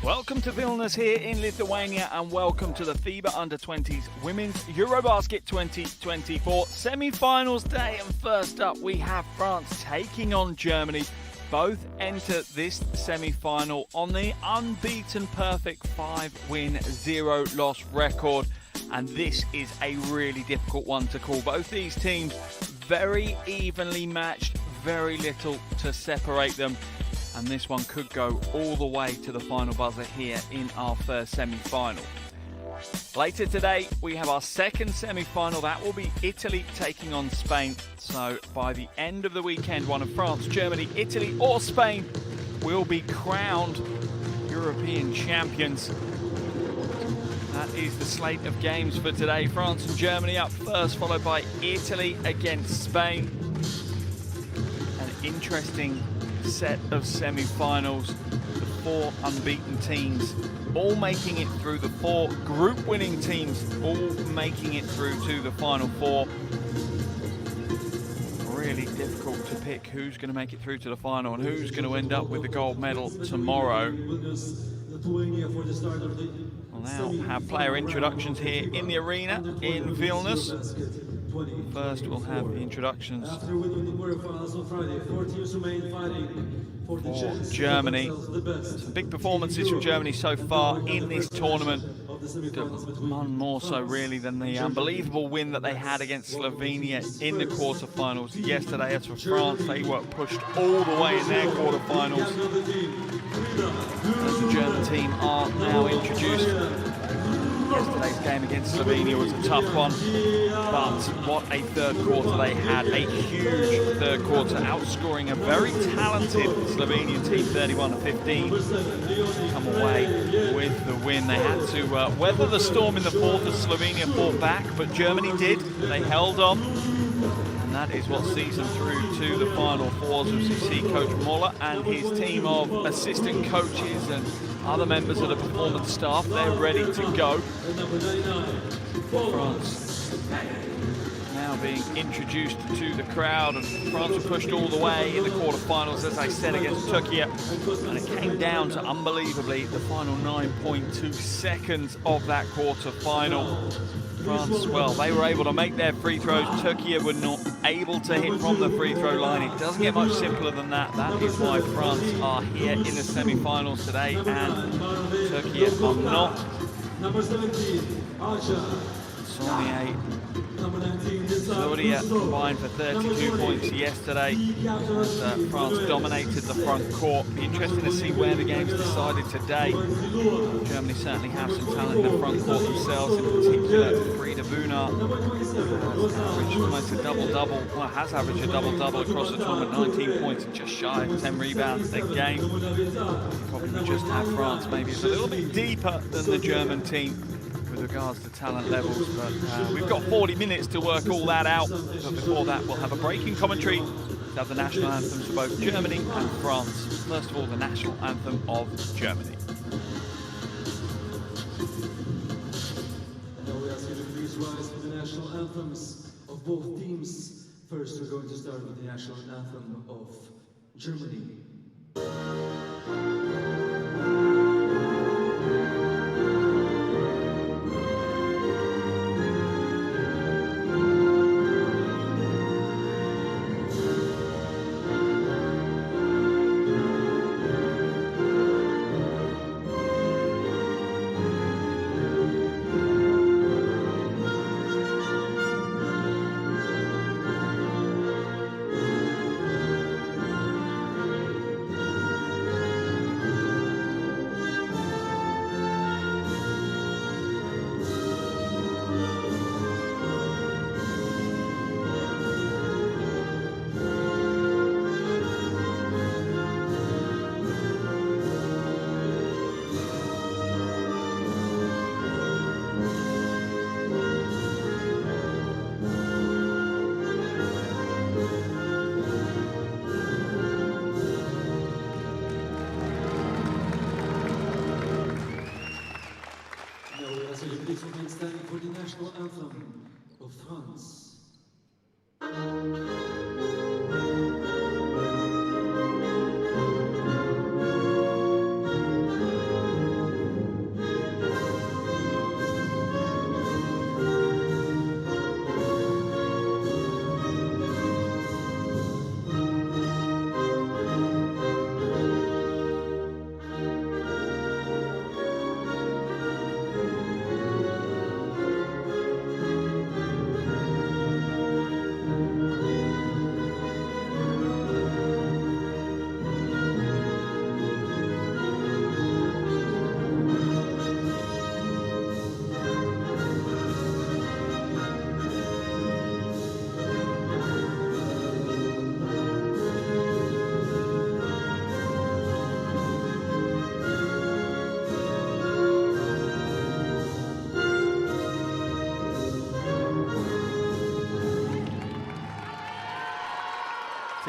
Welcome to Vilnius here in Lithuania and welcome to the FIBA Under-20s Women's EuroBasket 2024 semi-finals day. And first up we have France taking on Germany. Both enter this semi-final on the unbeaten perfect 5-win, 0-loss record. And this is a really difficult one to call. Both these teams very evenly matched, very little to separate them. And this one could go all the way to the final buzzer here in our first semi-final. Later today, we have our second semi-final. That will be Italy taking on Spain. So by the end of the weekend, one of France, Germany, Italy or Spain will be crowned European champions. That is the slate of games for today. France and Germany up first, followed by Italy against Spain. An interesting set of semi-finals. The four unbeaten teams all making it through, the four group-winning teams all making it through to the Final Four. Really difficult to pick who's going to make it through to the final and who's going to end up with the gold medal tomorrow. We'll now have player introductions here in the arena in Vilnius. First, we'll have the introductions for Germany. Some big performances from Germany so far in this tournament. None more so really than the unbelievable win that they had against Slovenia in the quarterfinals yesterday. As for France, they were pushed all the way in their quarterfinals. As the German team are now introduced. Yesterday's game against Slovenia was a tough one, but what a third quarter they had. A huge third quarter, outscoring a very talented Slovenian team 31-15. Come away with the win. They had to weather the storm in the fourth as Slovenia fought back, but Germany did. They held on. And that is what sees them through to the Final Fours. As you see Coach Muller and his team of assistant coaches and other members of the performance staff, they're ready to go. France now being introduced to the crowd, and France were pushed all the way in the quarterfinals, as I said, against Turkey, and it came down to, unbelievably, the final 9.2 seconds of that quarterfinal. France, well, they were able to make their free throws. Turkey were not able to hit from the free throw line. It doesn't get much simpler than that. That is why France are here in the semi-finals today, and Turkey are not. Zoria combined for 32 points yesterday as France dominated the front court. Be interesting to see where the game's decided today. Germany certainly have some talent in the front court themselves, in particular Frida Bunar has averaged almost a double-double, well, has averaged a double-double across the tournament, 19 points and just shy of 10 rebounds a game. Probably would just have France maybe it's a little bit deeper than the German team with regards to talent levels, but we've got 40 minutes to work all that out. But before that, we'll have a breaking commentary to have the national anthems for both Germany and France. First of all, the national anthem of Germany. And now we ask you to please rise for the national anthems of both teams. First, we're going to start with the national anthem of Germany. Standing for the national anthem of France.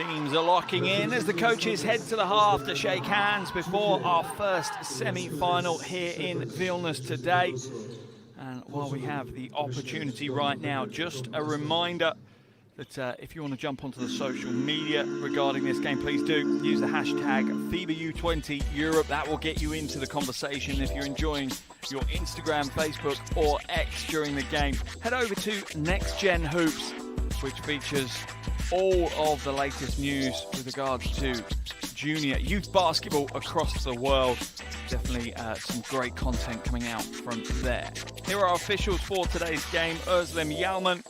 Teams are locking in as the coaches head to the half to shake hands before our first semi-final here in Vilnius today. And while we have the opportunity right now, just a reminder that if you want to jump onto the social media regarding this game, please do use the hashtag FIBA U20 Europe. That will get you into the conversation. If you're enjoying your Instagram, Facebook or X during the game, head over to Next Gen Hoops, which features all of the latest news with regards to junior youth basketball across the world. Definitely some great content coming out from there. Here are our officials for today's game: Özlem Yalman,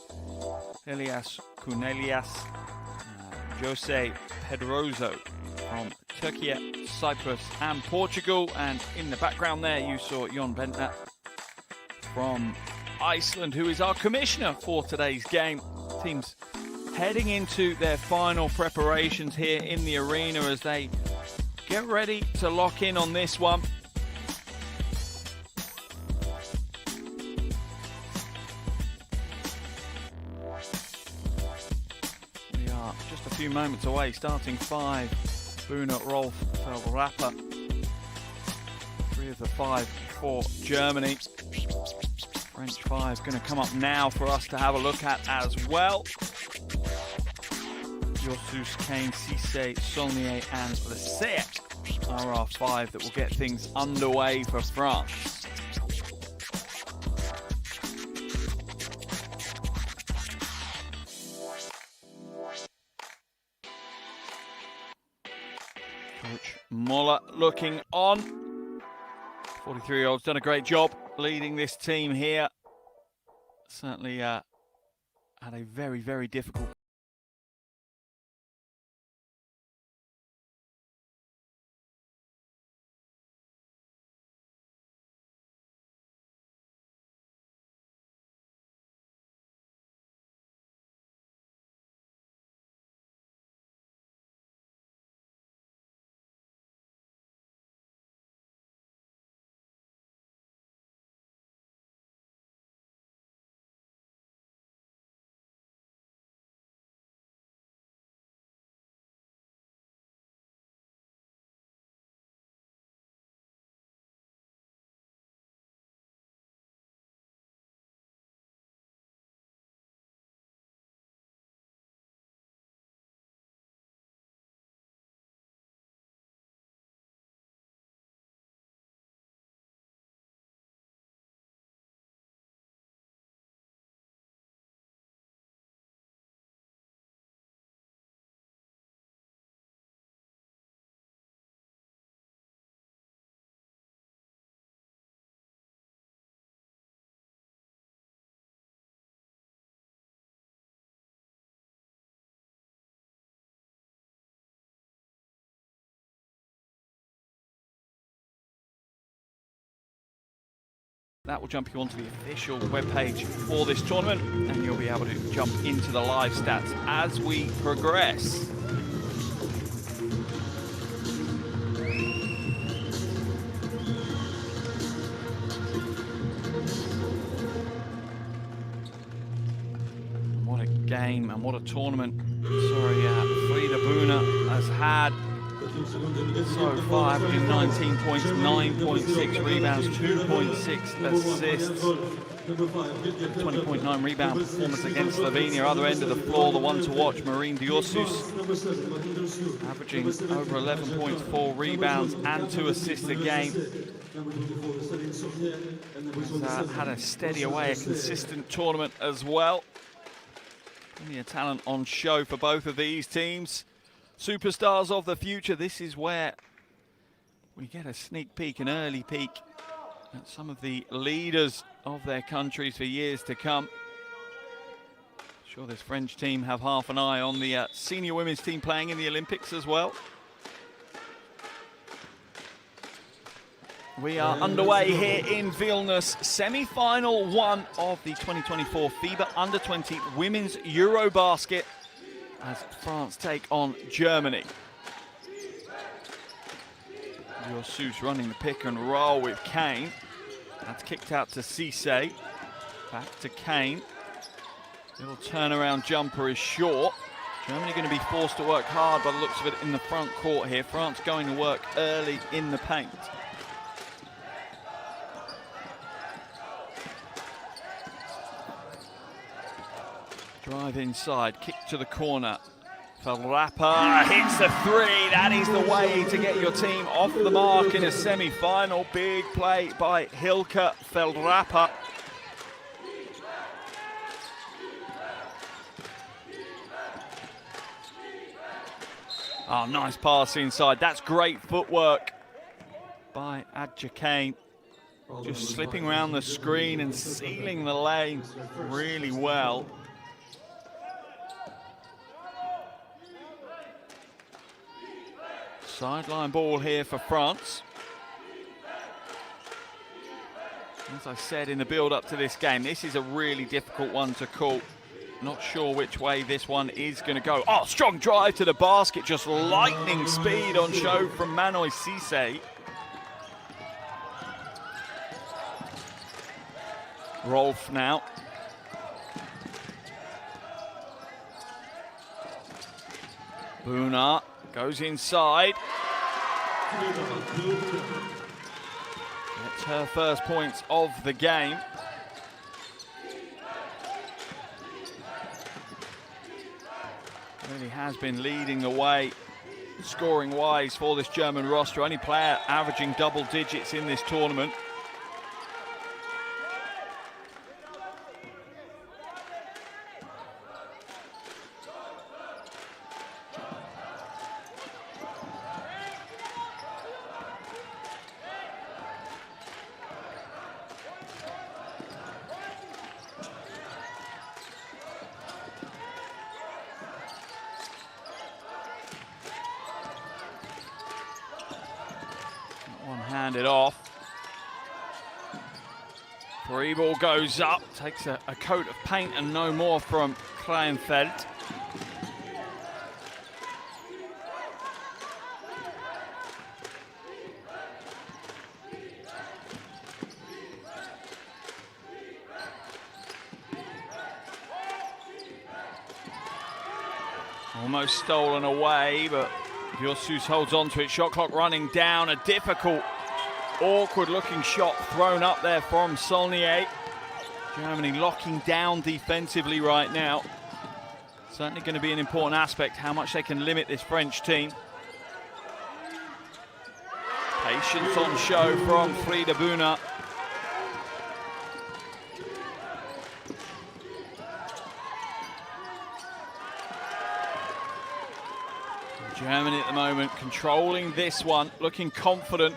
Elias Kunelias, Jose Pedroso from Turkey, Cyprus and Portugal. And in the background there you saw Jon Bentner from Iceland, who is our commissioner for today's game. Teams heading into their final preparations here in the arena as they get ready to lock in on this one. We are just a few moments away. Starting five: Buna, Rolf, Feldrapper. 3 of the 5 for Germany. French 5 going to come up now for us to have a look at as well. Yosus, Kane, Cisse, Saulnier and Lesseat are our 5 that will get things underway for France. Coach Muller looking on. 43-year-old's done a great job leading this team here. Certainly had a very, very difficult that will jump you onto the official webpage for this tournament, and you'll be able to jump into the live stats as we progress. What a game and what a tournament. Sorry, Frida Buna has had so far, averaging 19 points, 9.6 rebounds, 2.6 assists, 20.9 rebound performance against Slovenia. Other end of the floor, the one to watch, Marine Diosus, averaging over 11 points, 4 rebounds and 2 assists a game. Has had a steady away, a consistent tournament as well. Plenty of talent on show for both of these teams. Superstars of the future. This is where we get a sneak peek, an early peek at some of the leaders of their countries for years to come. Sure, this French team have half an eye on the senior women's team playing in the Olympics as well. We are underway here in Vilnius, semi-final 1 of the 2024 FIBA Under-20 Women's EuroBasket, as France take on Germany. Yosus running the pick and roll with Kane. That's kicked out to Cisse. Back to Kane. Little turnaround jumper is short. Germany going to be forced to work hard by the looks of it in the front court here. France going to work early in the paint. Drive inside, kick to the corner. Feldrapper hits the three. That is the way to get your team off the mark in a semi-final. Big play by Hilke Feldrapper. Oh, nice pass inside. That's great footwork by Adja Kane. Just slipping around the screen and sealing the lane really well. Sideline ball here for France. As I said in the build-up to this game, this is a really difficult one to call. Not sure which way this one is going to go. Oh, strong drive to the basket. Just lightning speed on show from Manoy Cisse. Rolf now. Buna goes inside. Gets her first points of the game. Really has been leading the way scoring-wise for this German roster. Only player averaging double digits in this tournament. Handed off. Free ball goes up, takes a coat of paint and no more from Kleinfeld. Almost stolen away, but Viosus holds on to it. Shot clock running down. A difficult, awkward-looking shot thrown up there from Saulnier. Germany locking down defensively right now. Certainly going to be an important aspect, how much they can limit this French team. Patience on show from Frida Buna. Germany at the moment controlling this one, looking confident.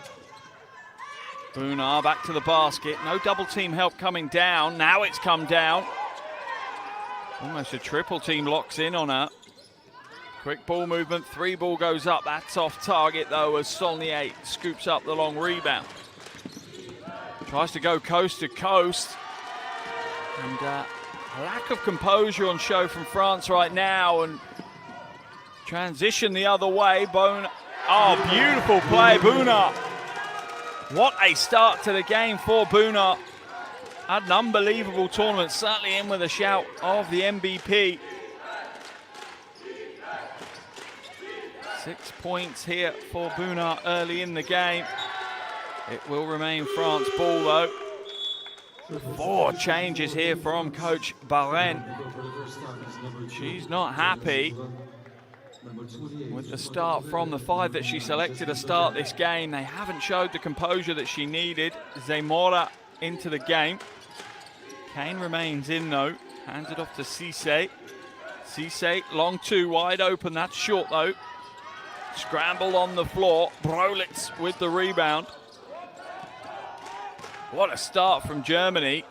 Buna back to the basket. No double team help coming down. Now it's come down. Almost a triple team locks in on her. Quick ball movement. Three ball goes up. That's off target though as Saulnier scoops up the long rebound. Tries to go coast to coast. And a lack of composure on show from France right now. And transition the other way. Buna. Oh, beautiful play, Buna. What a start to the game for Buna. Had an unbelievable tournament, certainly in with a shout of the MVP. 6 points here for Buna early in the game. It will remain France ball though. 4 changes here from Coach Baren. She's not happy with the start from the 5 that she selected to start this game. They haven't showed the composure that she needed. Zamora into the game. Kane remains in though. Hands it off to Cisse. Cisse, long 2, wide open. That's short though. Scramble on the floor. Brolitz with the rebound. What a start from Germany.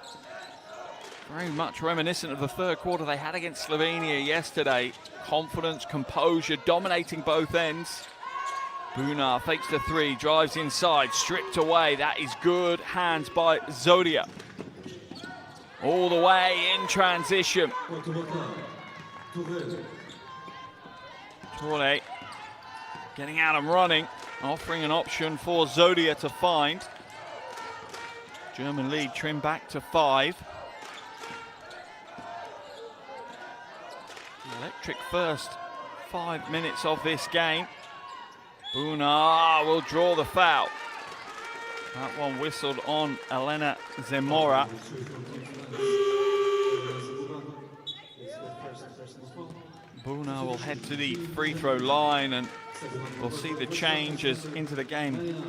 Very much reminiscent of the third quarter they had against Slovenia yesterday. Confidence, composure, dominating both ends. Buna fakes the 3, drives inside, stripped away. That is good hands by Zodia. All the way in transition. Touré getting out and running, offering an option for Zodia to find. German lead trimmed back to 5. Electric first 5 minutes of this game. Buna will draw the foul. That one whistled on Elena Zamora. Buna will head to the free throw line, and we'll see the changes into the game.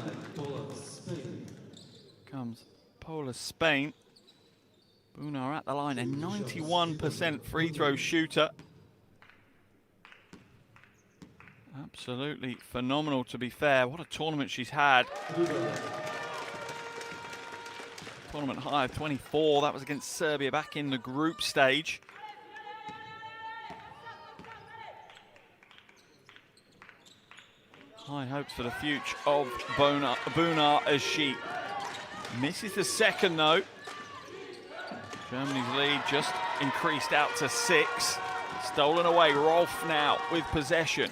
Comes Paula Spain. Buna at the line, a 91% free throw shooter. Absolutely phenomenal, to be fair. What a tournament she's had. Tournament high of 24. That was against Serbia back in the group stage. High hopes for the future of Buna as she misses the second, though. Germany's lead just increased out to 6. Stolen away, Rolf now with possession.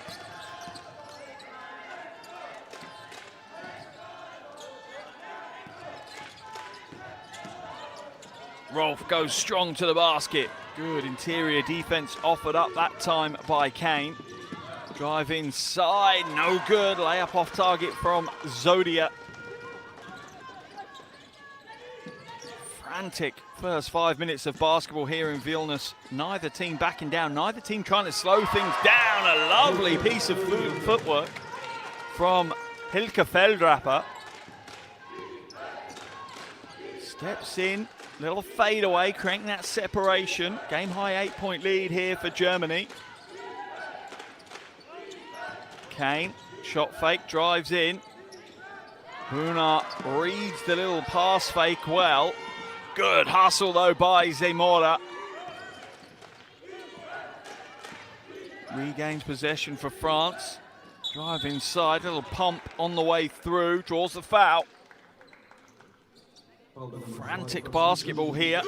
Rolf goes strong to the basket. Good interior defense offered up that time by Kane. Drive inside, no good. Layup off target from Zodia. Frantic first 5 minutes of basketball here in Vilnius. Neither team backing down, neither team trying to slow things down. A lovely piece of footwork from Hilke Feldrapper. Steps in, little fadeaway, cranking that separation. Game high 8-point lead here for Germany. Kane, shot fake, drives in. Buna reads the little pass fake well. Good hustle though by Zamora. Regains possession for France. Drive inside, little pump on the way through, draws the foul. Frantic basketball here.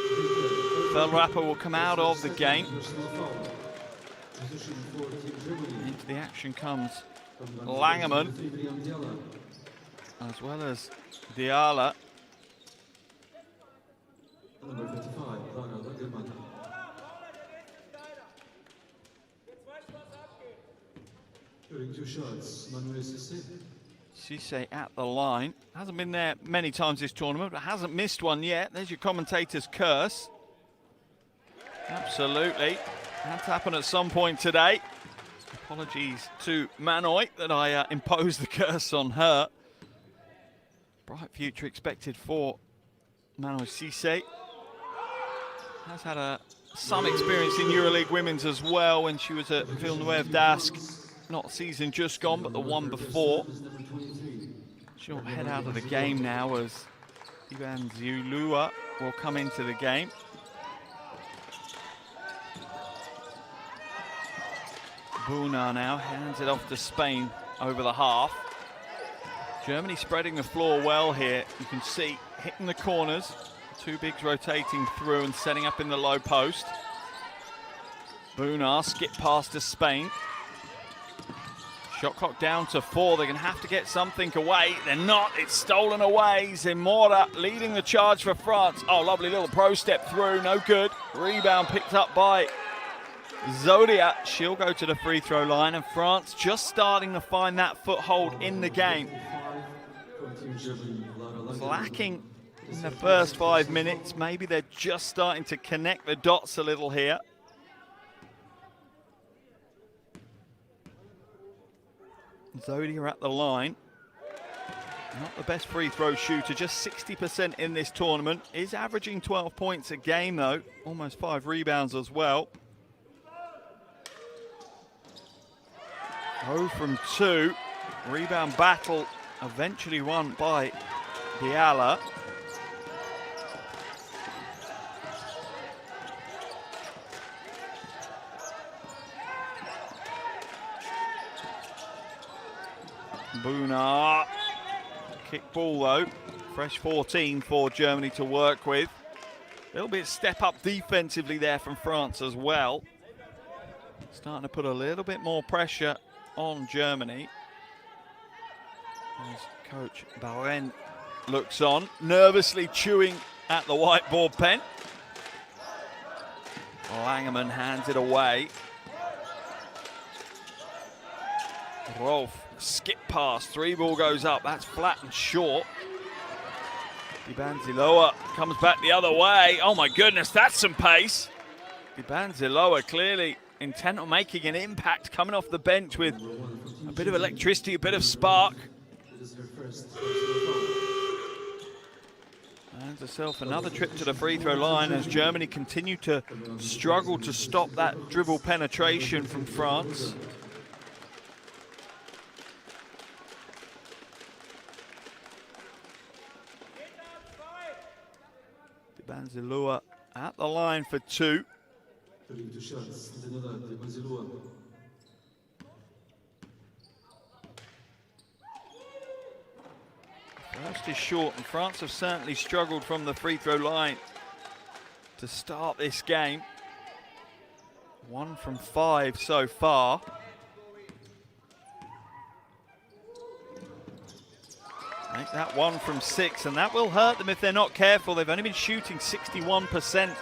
Feldrapper will come out of the game. Into the action comes Langerman, as well as Diala. Cisse at the line. Hasn't been there many times this tournament, but hasn't missed one yet. There's your commentator's curse. Absolutely. Had to happen at some point today. Apologies to Manoy that I imposed the curse on her. Bright future expected for Manoy Cisse. Has had some experience in EuroLeague Women's as well when she was at Villeneuve d'Ascq. Not season just gone, but the one before. She'll head out of the game now as Ivan Zulua will come into the game. Buna now hands it off to Spain over the half. Germany spreading the floor well here. You can see hitting the corners. Two bigs rotating through and setting up in the low post. Buna skip past to Spain. Shot clock down to 4. They're going to have to get something away. They're not. It's stolen away. Zamora leading the charge for France. Oh, lovely little pro step through. No good. Rebound picked up by Zodia. She'll go to the free throw line, and France just starting to find that foothold in the game. Was lacking in the first 5 minutes. Maybe they're just starting to connect the dots a little here. Zodia at the line. Not the best free throw shooter, just 60% in this tournament. Is averaging 12 points a game though, almost 5 rebounds as well. 0 from 2. Rebound battle eventually won by Diala. Buna, kick ball though, fresh 14 for Germany to work with. A little bit step up defensively there from France as well. Starting to put a little bit more pressure on Germany. As coach Baren looks on, nervously chewing at the whiteboard pen. Langerman hands it away. Rolf, skip pass, three ball goes up, that's flat and short. Dibanziloa comes back the other way. Oh my goodness, that's some pace. Dibanziloa clearly intent on making an impact, coming off the bench with a bit of electricity, a bit of spark. Earns herself another trip to the free throw line as Germany continue to struggle to stop that dribble penetration from France. Dibanziloa at the line for two. First is short, and France have certainly struggled from the free throw line to start this game. 1 from 5 so far. Make that 1 from 6, and that will hurt them if they're not careful. They've only been shooting 61%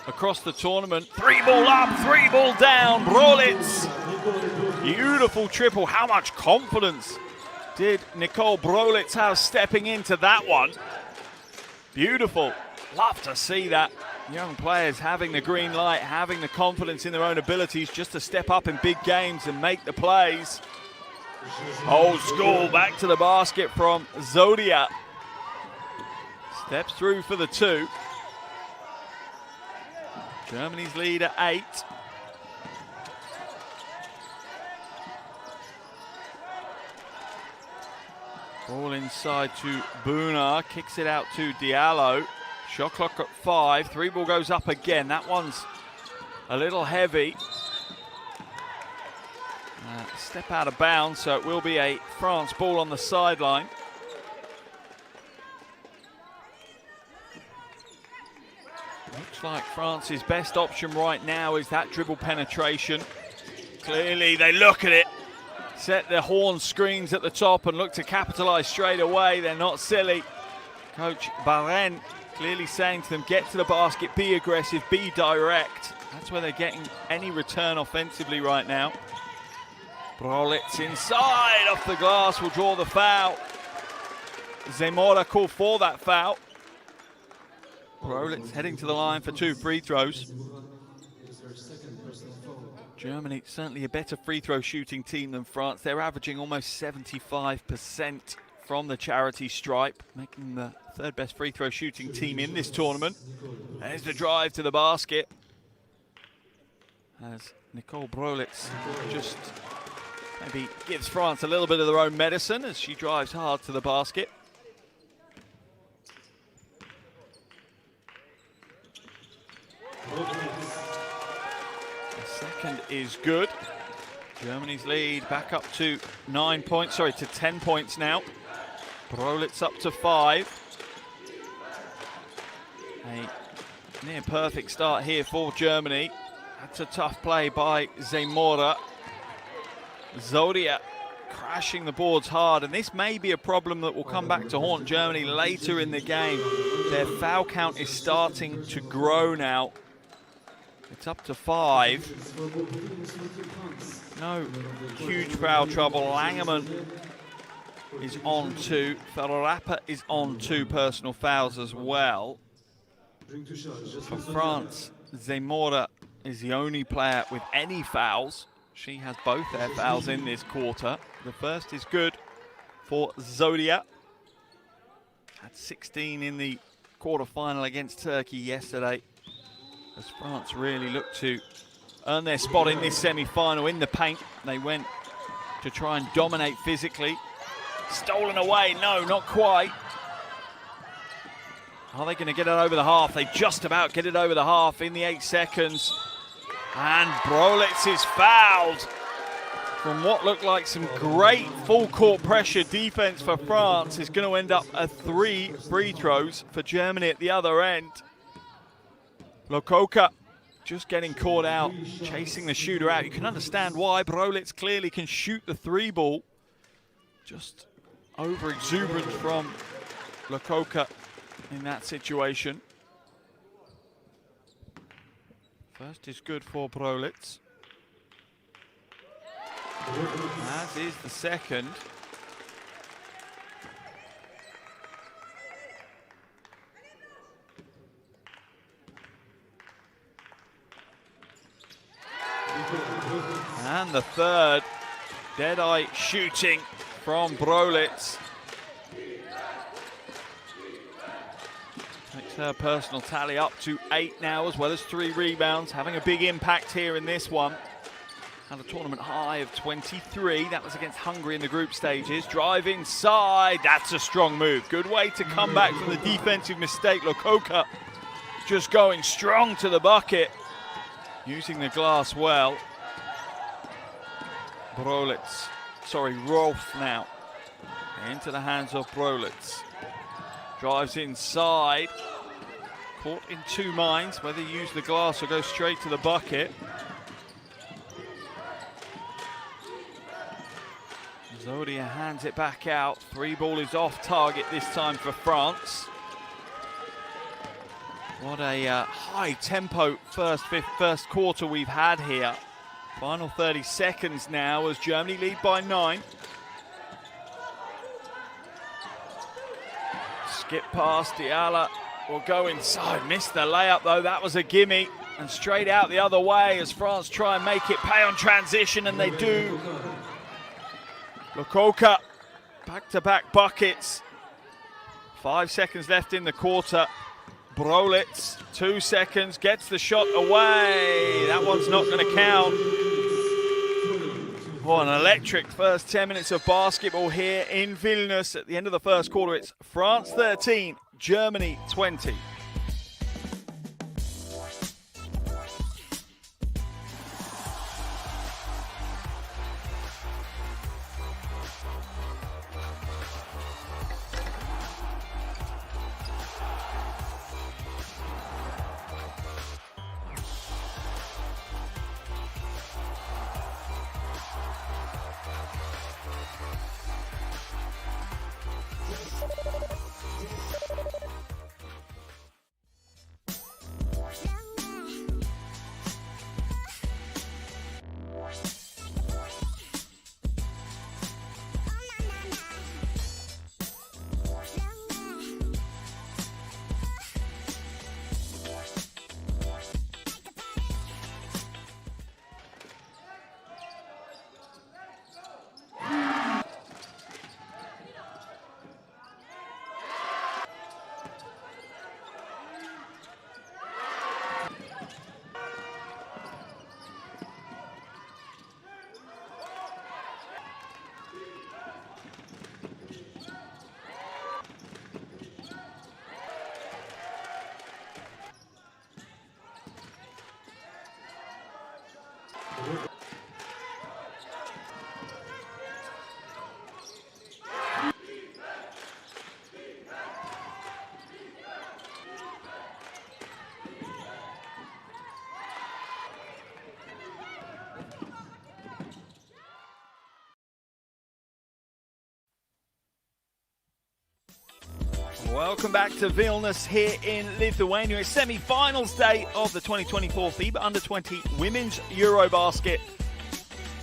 across the tournament. 3 ball up, 3 ball down. Brolitz, beautiful triple. How much confidence did Nicole Brolitz have stepping into that one? Beautiful. Love to see that. Young players having the green light, having the confidence in their own abilities just to step up in big games and make the plays. Old school, back to the basket from Zodia. Steps through for the 2. Germany's lead at 8. Ball inside to Buna, kicks it out to Diallo. Shot clock at 5, 3 ball goes up again. That one's a little heavy. Step out of bounds, so it will be a France ball on the sideline. Looks like France's best option right now is that dribble penetration. Clearly they look at it, set their horn screens at the top and look to capitalize straight away. They're not silly. Coach Baren clearly saying to them, get to the basket, be aggressive, be direct. That's where they're getting any return offensively right now. Brolitz inside, off the glass, will draw the foul. Zamora called for that foul. Brolitz heading to the line for 2 free throws. Germany certainly a better free throw shooting team than France. They're averaging almost 75% from the charity stripe, making the 3rd best free throw shooting team in this tournament. There's the drive to the basket, as Nicole Brolitz just maybe gives France a little bit of their own medicine as she drives hard to the basket. The second is good. Germany's lead back up to 9 points, sorry, to 10 points now. Brolitz up to 5. A near perfect start here for Germany. That's a tough play by Zamora. Zodia crashing the boards hard, and this may be a problem that will come back to haunt Germany later in the game. Their foul count is starting to grow now. It's up to 5. No huge foul trouble. Langerman is on 2. Ferrappa is on 2 personal fouls as well. For France, Zamora is the only player with any fouls. She has both their fouls in this quarter. The first is good for Zodia. Had 16 in the quarterfinal against Turkey yesterday, as France really looked to earn their spot in this semi-final in the paint. They went to try and dominate physically. Stolen away, no, not quite. Are they going to get it over the half? They just about get it over the half in the 8 seconds. And Brolitz is fouled from what looked like some great full court pressure defense for France. Is going to end up a 3 free throws for Germany at the other end. Lococa just getting caught out, chasing the shooter out. You can understand why. Brolitz clearly can shoot the 3 ball. Just over exuberant from Lococa in that situation. First is good for Brolitz. As is the second. And the third. Dead-eye shooting from Brolitz. Takes her personal tally up to 8 now, as well as 3 rebounds. Having a big impact here in this one. Had a tournament high of 23. That was against Hungary in the group stages. Drive inside. That's a strong move. Good way to come back from the defensive mistake. Lokoka just going strong to the bucket. Using the glass well. Rolf now. Into the hands of Brolitz. Drives inside. Caught in 2 minds, whether you use the glass or go straight to the bucket. Zodia hands it back out. 3 ball is off target this time for France. What a high tempo first quarter we've had here. Final 30 seconds now as Germany lead by 9. Skip past, Diala will go inside. Missed the layup though, that was a gimme. And straight out the other way as France try and make it pay on transition, and they do. Lokoka, back-to-back buckets. 5 seconds left in the quarter. Brolitz, 2 seconds, gets the shot away. That one's not going to count. Oh, an electric first 10 minutes of basketball here in Vilnius. At the end of the first quarter, it's France 13, Germany 20. Welcome back to Vilnius here in Lithuania. It's semi-finals day of the 2024 FIBA Under-20 Women's EuroBasket.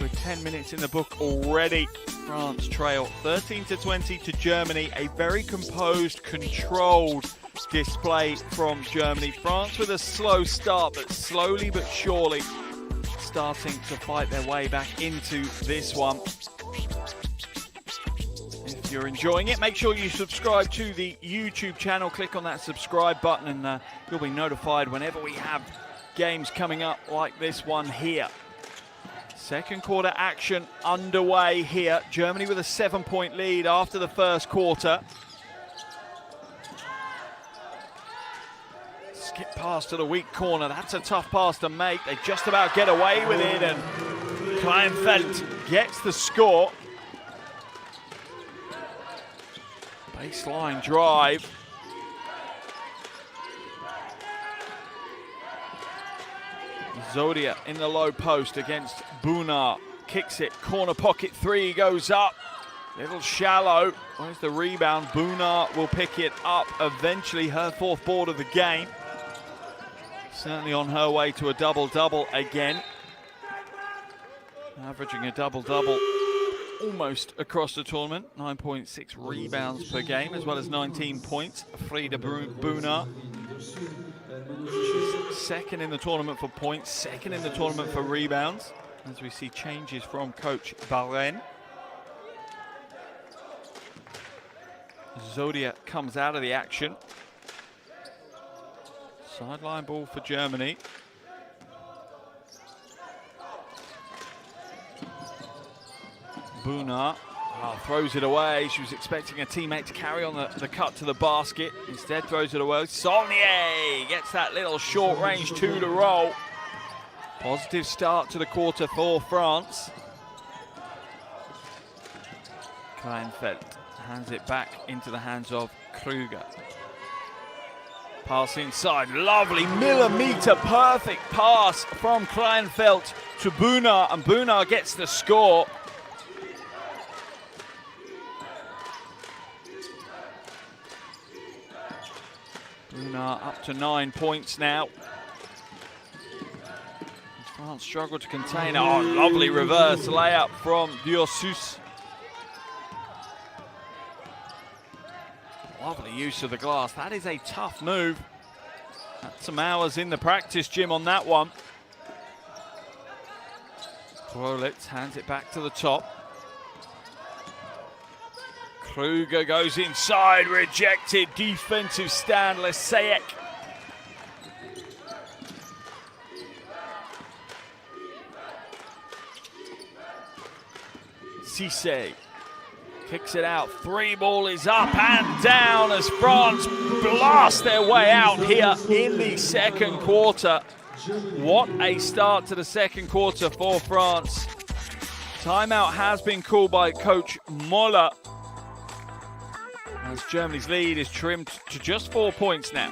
With 10 minutes in the book already, France trail 13-20 to Germany. A very composed, controlled display from Germany. France with a slow start, but slowly but surely starting to fight their way back into this one. If you're enjoying it, make sure you subscribe to the YouTube channel. Click on that subscribe button and you'll be notified whenever we have games coming up like this one here. Second quarter action underway here. Germany with a 7-point lead after the first quarter. Skip pass to the weak corner. That's a tough pass to make. They just about get away with it, and Kleinfeld gets the score. Baseline drive. Zodia in the low post against Bunar. Kicks it, corner pocket three goes up. Little shallow. Where's the rebound? Bunar will pick it up eventually. Her 4th board of the game. Certainly on her way to a double-double again. averaging a double-double almost across the tournament. 9.6 rebounds per game, as well as 19 points. Frida Buna, second in the tournament for points, second in the tournament for rebounds, as we see changes from coach Baren. Zodia comes out of the action. Sideline ball for Germany. Buna throws it away. She was expecting a teammate to carry on the cut to the basket. Instead throws it away. Saulnier gets that little short range two to roll. Positive start to the quarter for France. Kleinfeld hands it back into the hands of Kruger. Pass inside, lovely millimeter perfect pass from Kleinfeld to Buna, and Buna gets the score. Buna up to 9 points now. France struggled to contain. Oh, lovely reverse layup from Diossus. Lovely use of the glass. That is a tough move. That's some hours in the practice gym on that one. Krolitz hands it back to the top. Kruger goes inside, rejected, defensive stand, Lesejek. Cisse kicks it out, three ball is up and down as France blast their way out here in the second quarter. What a start to the second quarter for France. Timeout has been called by coach Moller, as Germany's lead is trimmed to just 4 points now.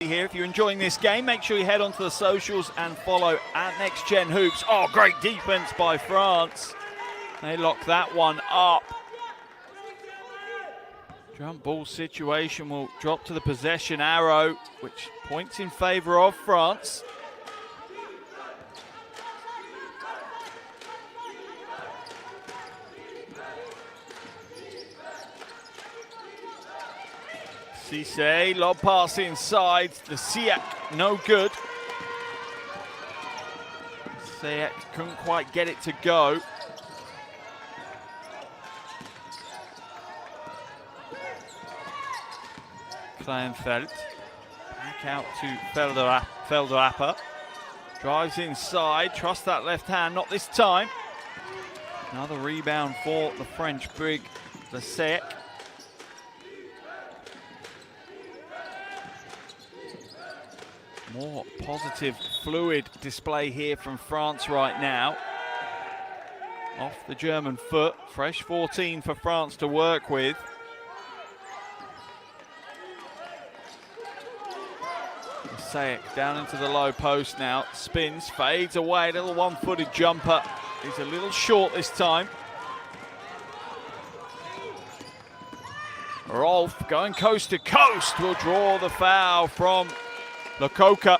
Here, if you're enjoying this game, make sure you head onto the socials and follow at Next Gen Hoops. Oh, great defense by France. They lock that one up. Jump ball situation will drop to the possession arrow, which points in favor of France. Cisse, lob pass inside, the Siak, no good. Siak couldn't quite get it to go. Kleinfeld, back out to Felderapper. Drives inside, trust that left hand, not this time. Another rebound for the French big, Lesejek. More positive, fluid display here from France right now. Off the German foot, fresh 14 for France to work with. Sayek down into the low post now, spins, fades away, little one-footed jumper. He's a little short this time. Rolf going coast to coast will draw the foul from Lococa.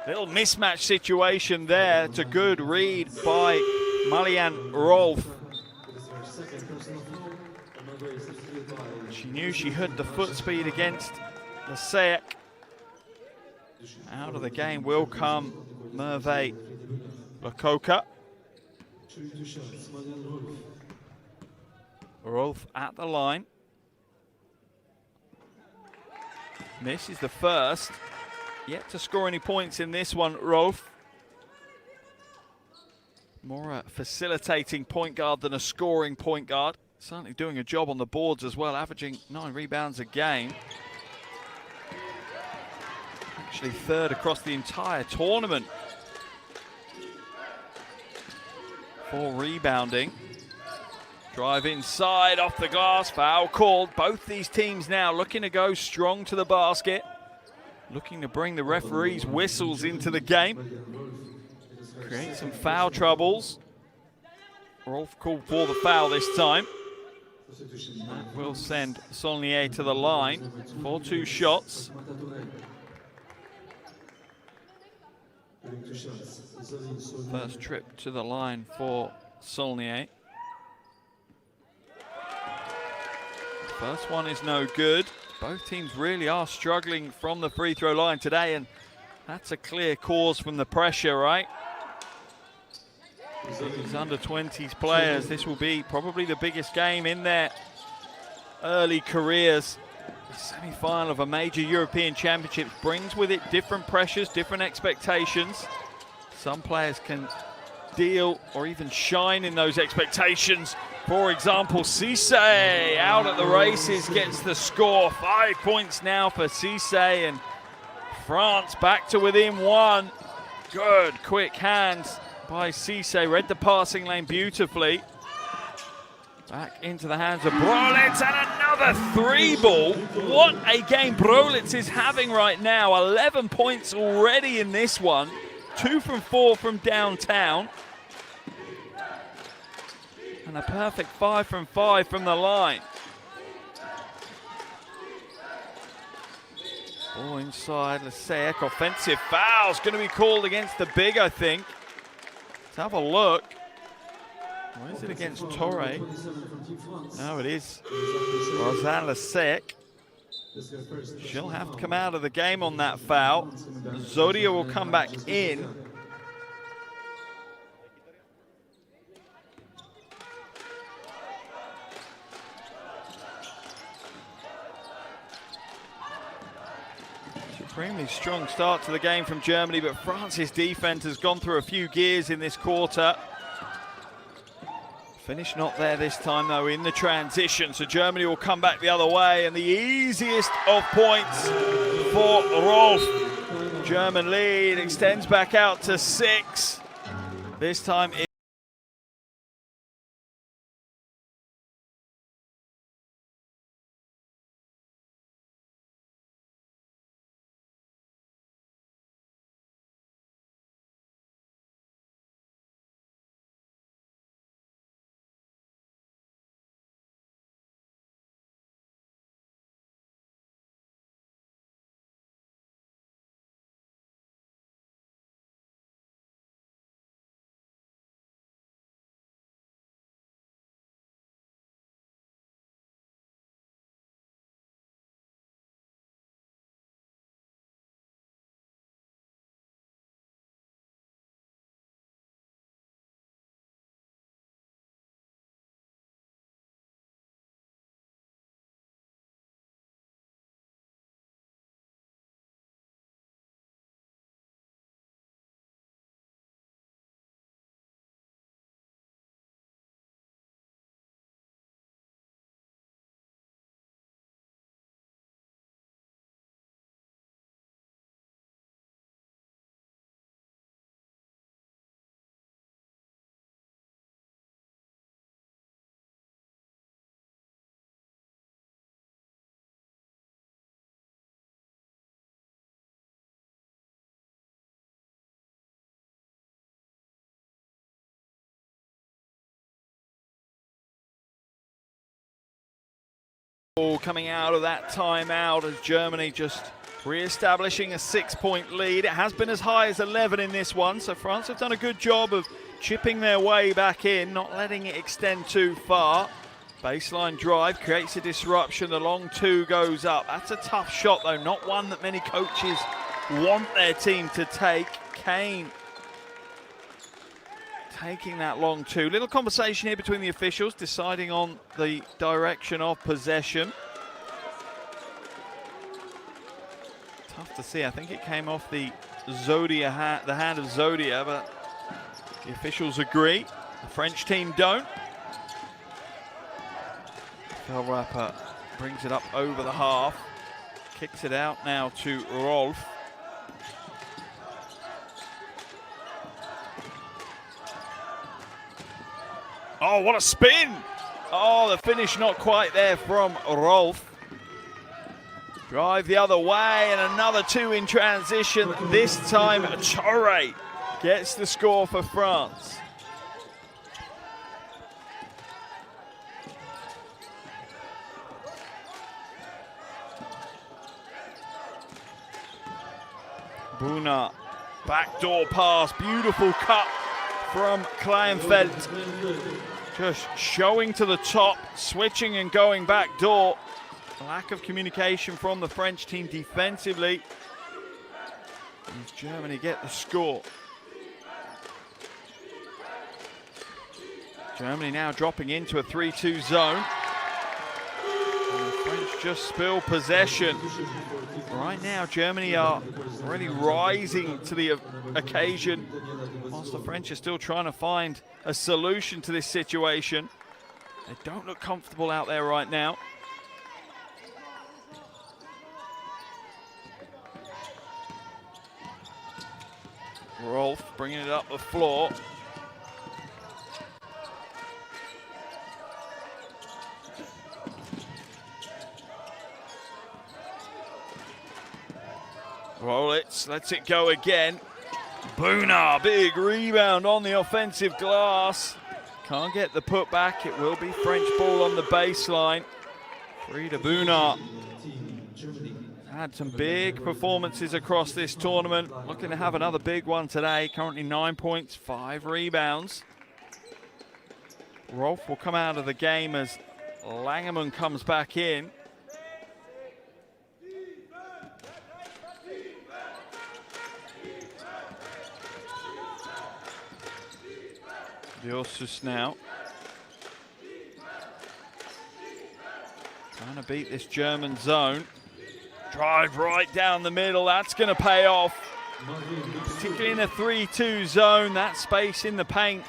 Little mismatch situation there. It's a good read by Malian Rolf. She knew she had the foot speed against Lasek. Out of the game will come Merve Lococa. Rolf at the line. This is the first. Yet to score any points in this one, Rolf. More a facilitating point guard than a scoring point guard. Certainly doing a job on the boards as well, averaging 9 rebounds a game. Actually third across the entire tournament for rebounding. Drive inside, off the glass, foul called. Both these teams now looking to go strong to the basket. Looking to bring the referees' whistles into the game. Create some foul troubles. Rolf called for the foul this time. That will send Saulnier to the line for 2 shots. First trip to the line for Saulnier. First one is no good. Both teams really are struggling from the free throw line today, and that's a clear cause from the pressure, right? These under-20s players, this will be probably the biggest game in their early careers. The semi-final of a major European Championship brings with it different pressures, different expectations. Some players can deal or even shine in those expectations. For example, Cisse out at the races gets the score. 5 points now for Cisse, and France back to within 1. Good, quick hands by Cisse. Read the passing lane beautifully. Back into the hands of Brolitz, and another 3-ball. What a game Brolitz is having right now. 11 points already in this one. 2 from 4 from downtown. And a perfect 5 from 5 from the line. Ball inside, Lasek. Offensive foul's going to be called against the big, I think. Let's have a look. Or is it against Torre? No, it is Rosanne Lasek. She'll have to come out of the game on that foul. Zodia will come back in. Extremely strong start to the game from Germany, but France's defense has gone through a few gears in this quarter. Finish not there this time, though, in the transition. So Germany will come back the other way, and the easiest of points for Rolf. German lead extends back out to 6. This time Ball coming out of that timeout as Germany just re-establishing a 6-point lead. It has been as high as 11 in this one, so France have done a good job of chipping their way back in, not letting it extend too far. Baseline drive creates a disruption. The long two goes up. That's a tough shot, though, not one that many coaches want their team to take. Kane taking that long two. Little conversation here between the officials, deciding on the direction of possession. Tough to see. I think it came off the Zodia the hand of Zodia, but the officials agree. The French team don't. Phil Rapper brings it up over the half. Kicks it out now to Rolf. Oh, what a spin! Oh, the finish not quite there from Rolf. Drive the other way, and another two in transition. This time, Torre gets the score for France. Buna, backdoor pass, beautiful cut from Kleinfeldt. Just showing to the top, switching and going back door. Lack of communication from the French team defensively. As Germany get the score. Germany now dropping into a 3-2 zone. And the French just spill possession. Right now, Germany are really rising to the occasion, whilst the French are still trying to find a solution to this situation. They don't look comfortable out there right now. Rolf bringing it up the floor. Rolitz lets it go again. Buna, big rebound on the offensive glass. Can't get the putback. It will be French ball on the baseline. Frida Buna had some big performances across this tournament. Looking to have another big one today. Currently 9 points, 5 rebounds. Rolf will come out of the game as Langerman comes back in. Diosus now. Trying to beat this German zone. Drive right down the middle, that's going to pay off. Particularly in a 3-2 zone, that space in the paint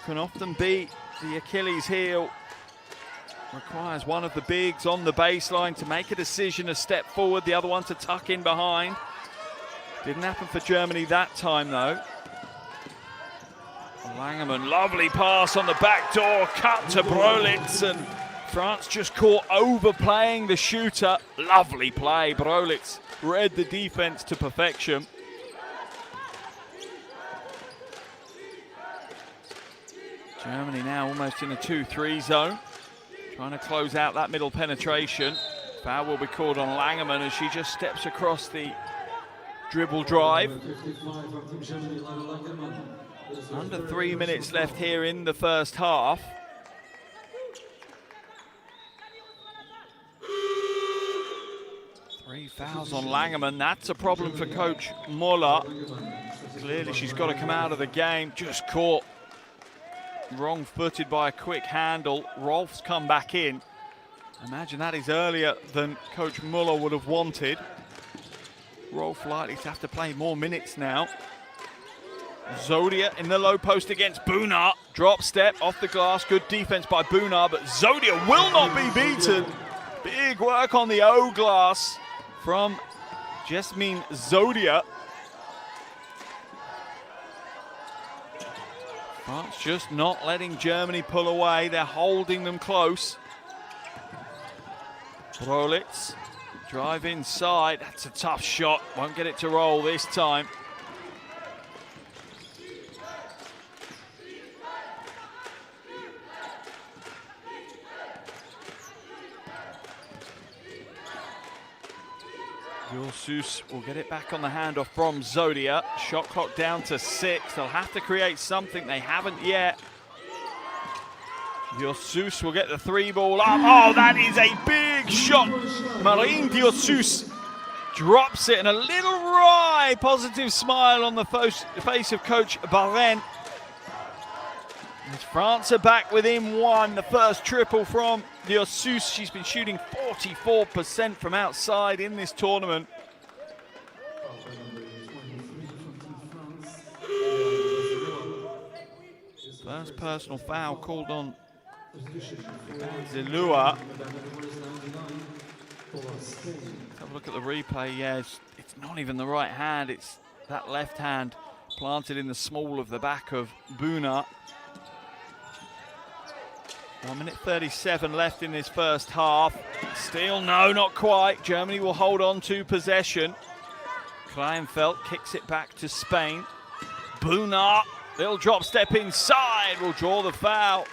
can often be the Achilles heel. Requires one of the bigs on the baseline to make a decision, a step forward, the other one to tuck in behind. Didn't happen for Germany that time though. Langerman, lovely pass on the back door, cut to Brolitz, and France just caught overplaying the shooter. Lovely play, Brolitz read the defense to perfection. Germany now almost in a 2-3 zone, trying to close out that middle penetration. Foul will be called on Langerman as she just steps across the dribble drive. Under 3 minutes left here in the first half. Three fouls on Langerman. That's a problem for Coach Muller. Clearly she's got to come out of the game. Just caught wrong-footed by a quick handle. Rolf's come back in. Imagine that is earlier than Coach Muller would have wanted. Rolf likely to have to play more minutes now. Zodia in the low post against Buna. Drop step off the glass. Good defense by Buna, but Zodia will not be beaten. Big work on the O glass from Jasmine Zodia. France just not letting Germany pull away. They're holding them close. Brolitz, drive inside. That's a tough shot. Won't get it to roll this time. Diossus will get it back on the handoff from Zodia. Shot clock down to 6. They'll have to create something. They haven't yet. Diossus will get the 3 ball up. Oh, that is a big shot. Marine Diossus drops it, and a little wry positive smile on the face of Coach Barren. As France are back within 1. The first triple from Diossus. She's been shooting 44% from outside in this tournament. First personal foul called on Zilua. Let's have a look at the replay. Yeah, it's not even the right hand. It's that left hand planted in the small of the back of Buna. 1 minute 37 left in this first half. Steal, no, not quite. Germany will hold on to possession. Kleinfeld kicks it back to Spain. Buna, little drop step inside, will draw the foul.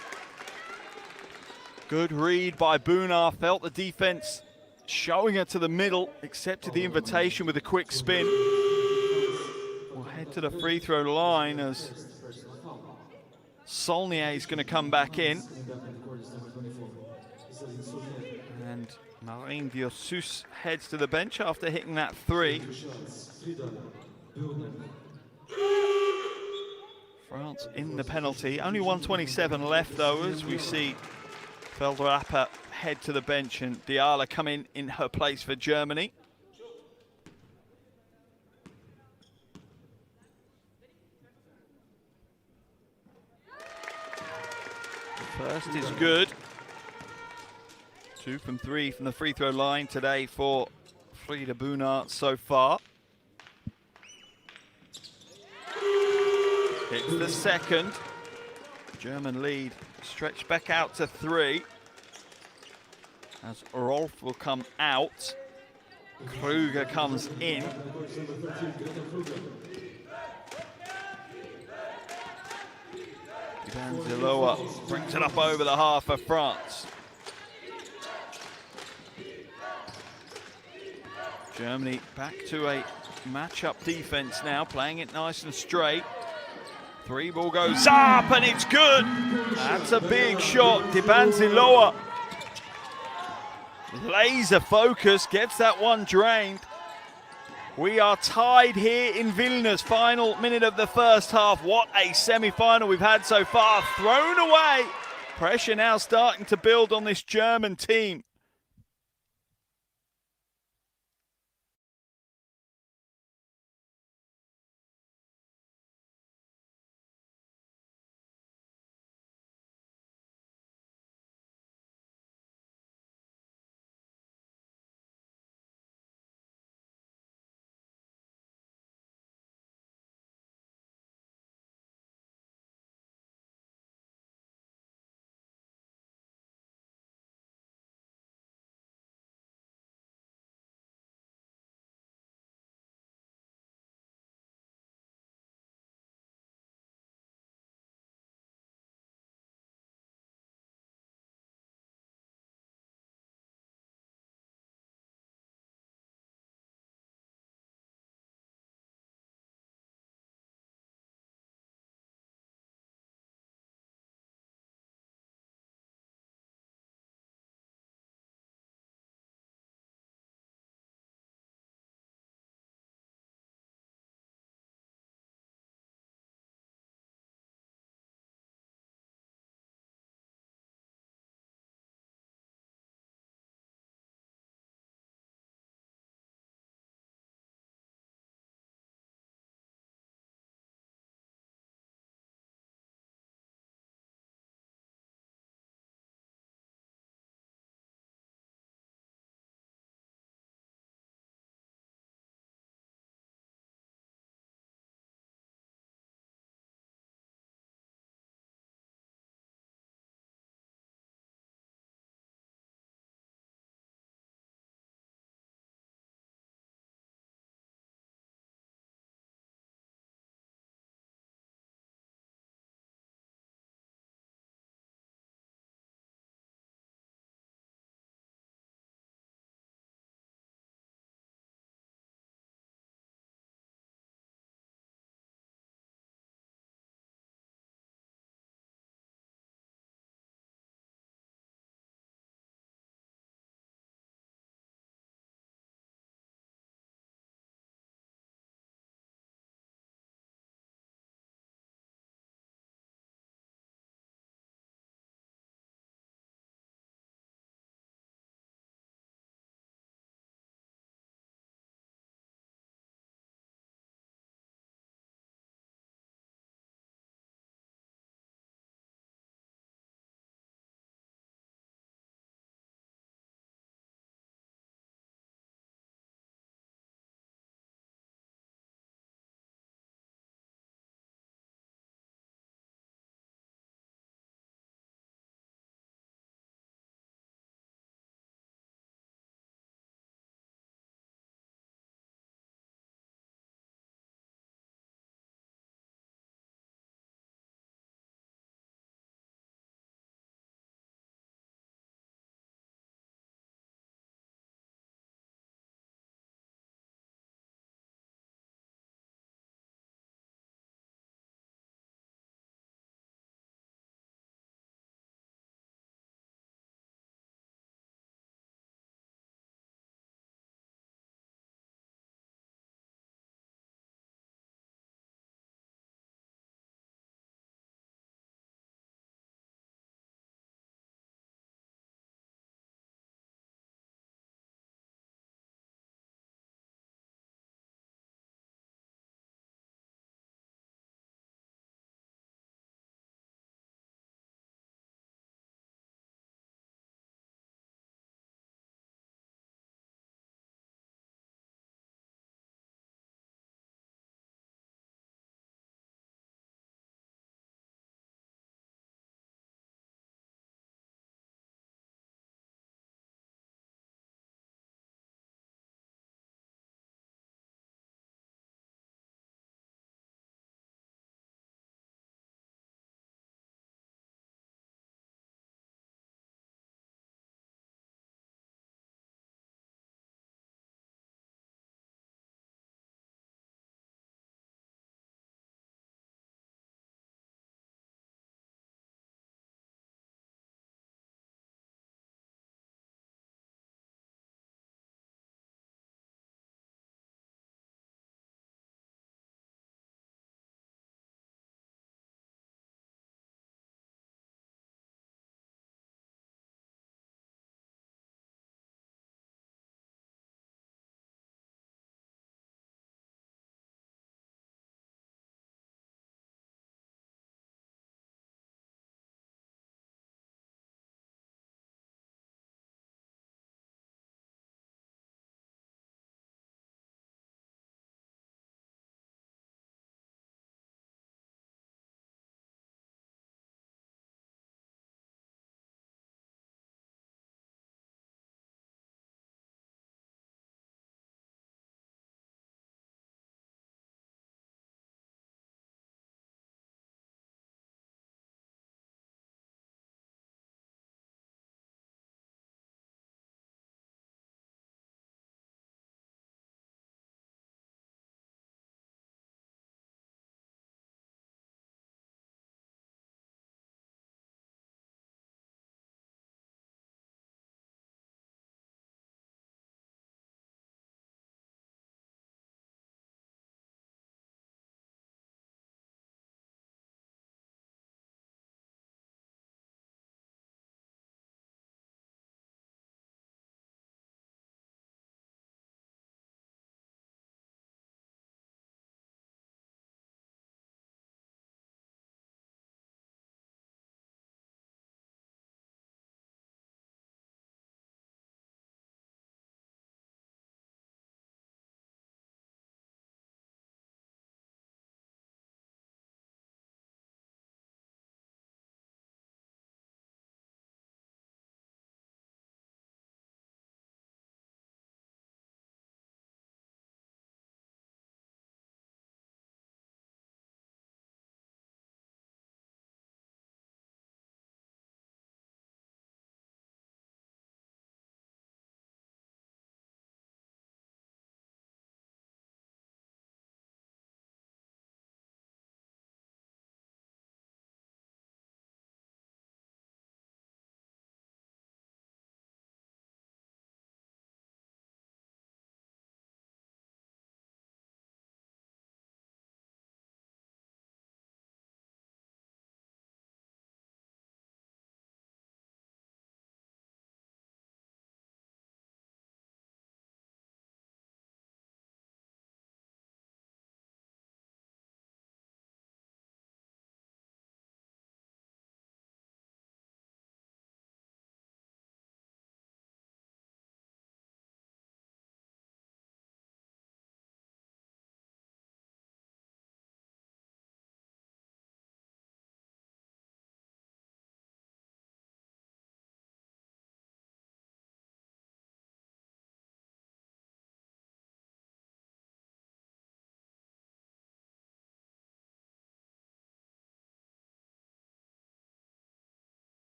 Good read by Buna, felt the defense showing her to the middle, accepted the invitation with a quick spin. We'll head to the free throw line as Saulnier is going to come back in. And Marine Diossus heads to the bench after hitting that 3. France in the penalty. Only 1:27 left though, as we see Felderapper head to the bench and Diala come in her place for Germany. First is good. 2 from 3 from the free throw line today for Frida Buna so far. It's the second. German lead stretched back out to 3. As Rolf will come out. Kruger comes in. Ziloa brings it up over the half of France. Germany back to a match-up defense now, playing it nice and straight. 3 ball goes up and it's good. That's a big shot. Dibanziloa, laser focus, gets that one drained. We are tied here in Vilnius, final minute of the first half. What a semi-final we've had so far. Thrown away. Pressure now starting to build on this German team.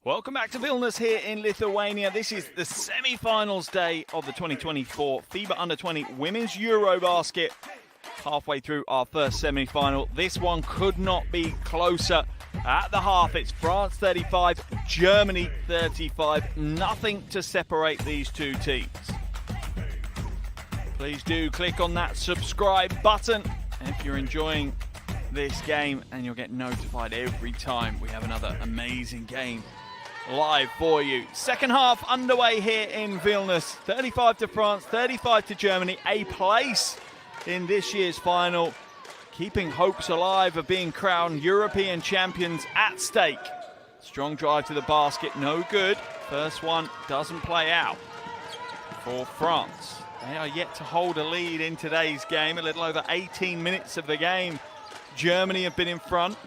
Welcome back to Vilnius here in Lithuania. This is the semi-finals day of the 2024 FIBA U20 Women's EuroBasket. Halfway through our first semi-final. This one could not be closer. At the half, it's France 35, Germany 35. Nothing to separate these two teams. Please do click on that subscribe button if you're enjoying this game, and you'll get notified every time we have another amazing game live for you. Second half underway here in Vilnius. 35 to France, 35 to Germany. A place in this year's final, keeping hopes alive of being crowned European champions at stake. Strong drive to the basket, no good. First one doesn't play out for France. They are yet to hold a lead in today's game. A little over 18 minutes of the game, Germany have been in front.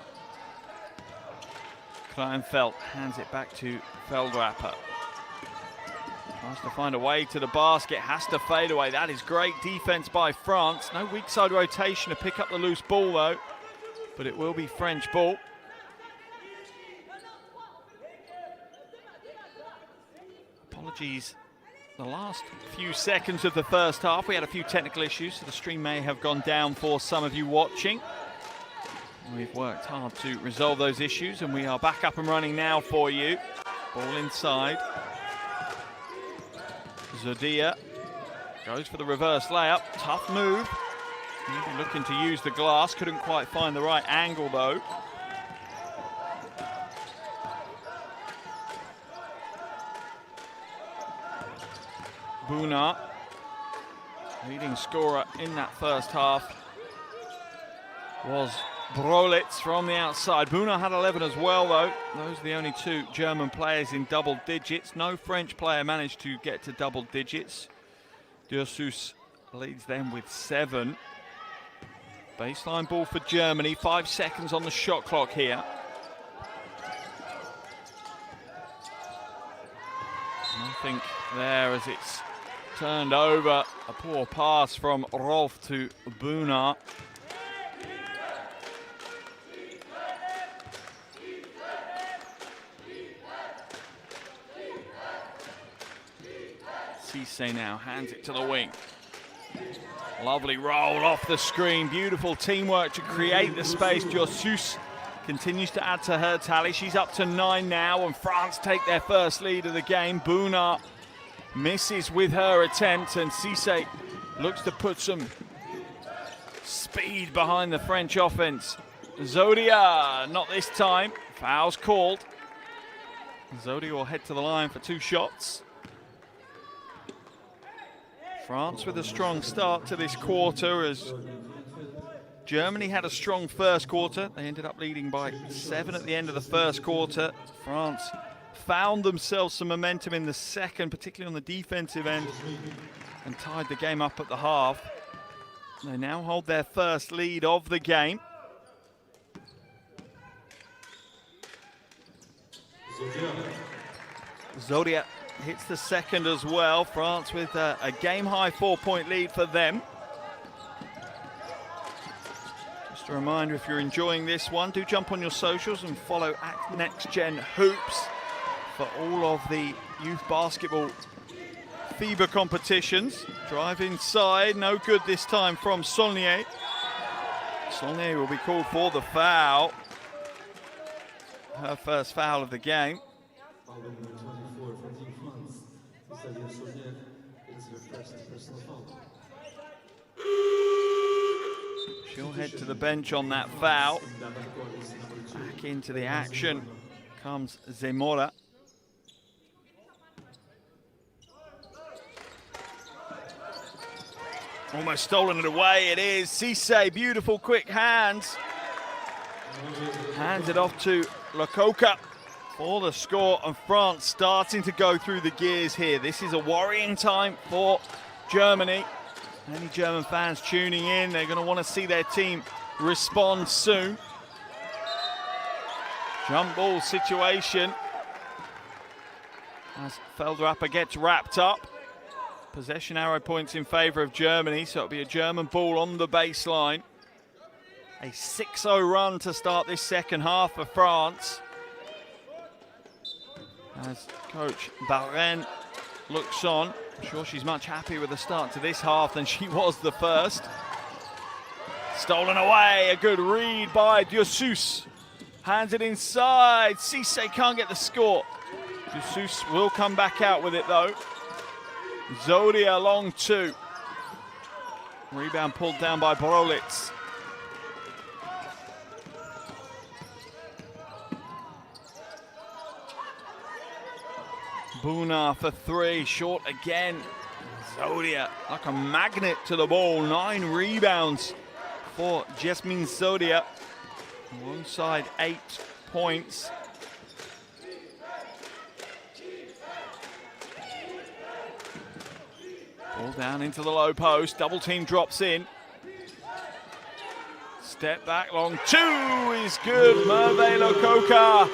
Kleinfeld hands it back to Feldrapper. Tries to find a way to the basket, has to fade away. That is great defense by France. No weak side rotation to pick up the loose ball though, but it will be French ball. Apologies, the last few seconds of the first half, we had a few technical issues, so the stream may have gone down for some of you watching. We've worked hard to resolve those issues, and we are back up and running now for you. Ball inside. Zodia goes for the reverse layup. Tough move. Maybe looking to use the glass. Couldn't quite find the right angle, though. Buna, leading scorer in that first half, was Brolitz from the outside. Buna had 11 as well, though. Those are the only two German players in double digits. No French player managed to get to double digits. Dursus leads them with 7. Baseline ball for Germany. 5 seconds on the shot clock here. Nothing there as it's turned over. A poor pass from Rolf to Buna. Cisse now hands it to the wing. Lovely roll off the screen. Beautiful teamwork to create the space. Dursus continues to add to her tally. She's up to 9 now, and France take their first lead of the game. Buna misses with her attempt, and Cisse looks to put some speed behind the French offense. Zodia, not this time. Foul's called. Zodia will head to the line for 2 shots. France with a strong start to this quarter, as Germany had a strong first quarter. They ended up leading by 7 at the end of the first quarter. France found themselves some momentum in the second, particularly on the defensive end, and tied the game up at the half. They now hold their first lead of the game. Zodia hits the second as well. France with a game-high 4-point lead for them. Just a reminder, if you're enjoying this one, do jump on your socials and follow @NextGenHoops for all of the youth basketball FIBA competitions. Drive inside, no good this time from Saulnier. Saulnier will be called for the foul. Her first foul of the game. She'll head to the bench on that foul. Back into the action comes Zemora. Almost stolen it away, it is. Cisse, beautiful quick hands. Hands it off to Lococa for the score, and France starting to go through the gears here. This is a worrying time for Germany. Any German fans tuning in, they're going to want to see their team respond soon. Jump ball situation as Feldrapper gets wrapped up. Possession arrow points in favour of Germany, so it'll be a German ball on the baseline. A 6-0 run to start this second half for France. As Coach Barren looks on, I'm sure she's much happier with the start to this half than she was the first. Stolen away, a good read by Jesus. Hands it inside, Cisse can't get the score. Jesus will come back out with it though. Zodia long two. Rebound pulled down by Brolitz. Buna for three, short again. Zodia like a magnet to the ball. 9 rebounds for Jasmine Zodia. One side 8 points. Ball down into the low post. Double team drops in. Step back long two is good. Merve Lococa.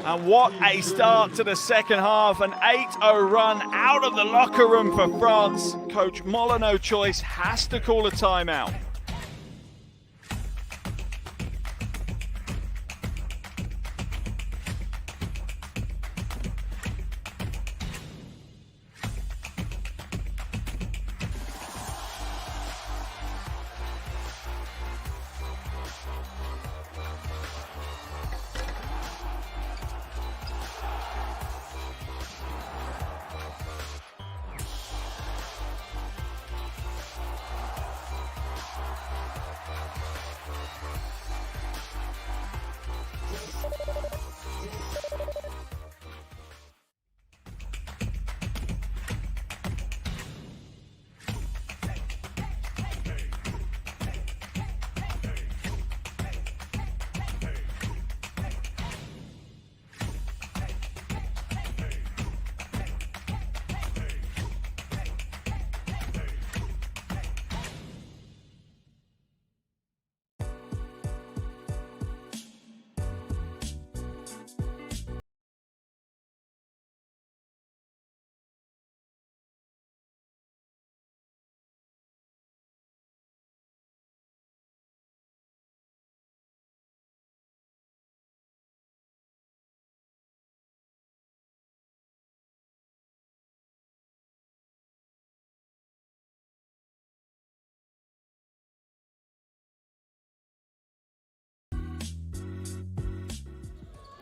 And what a start to the second half. An 8-0 run out of the locker room for France. Coach Molyneux Choice has to call a timeout.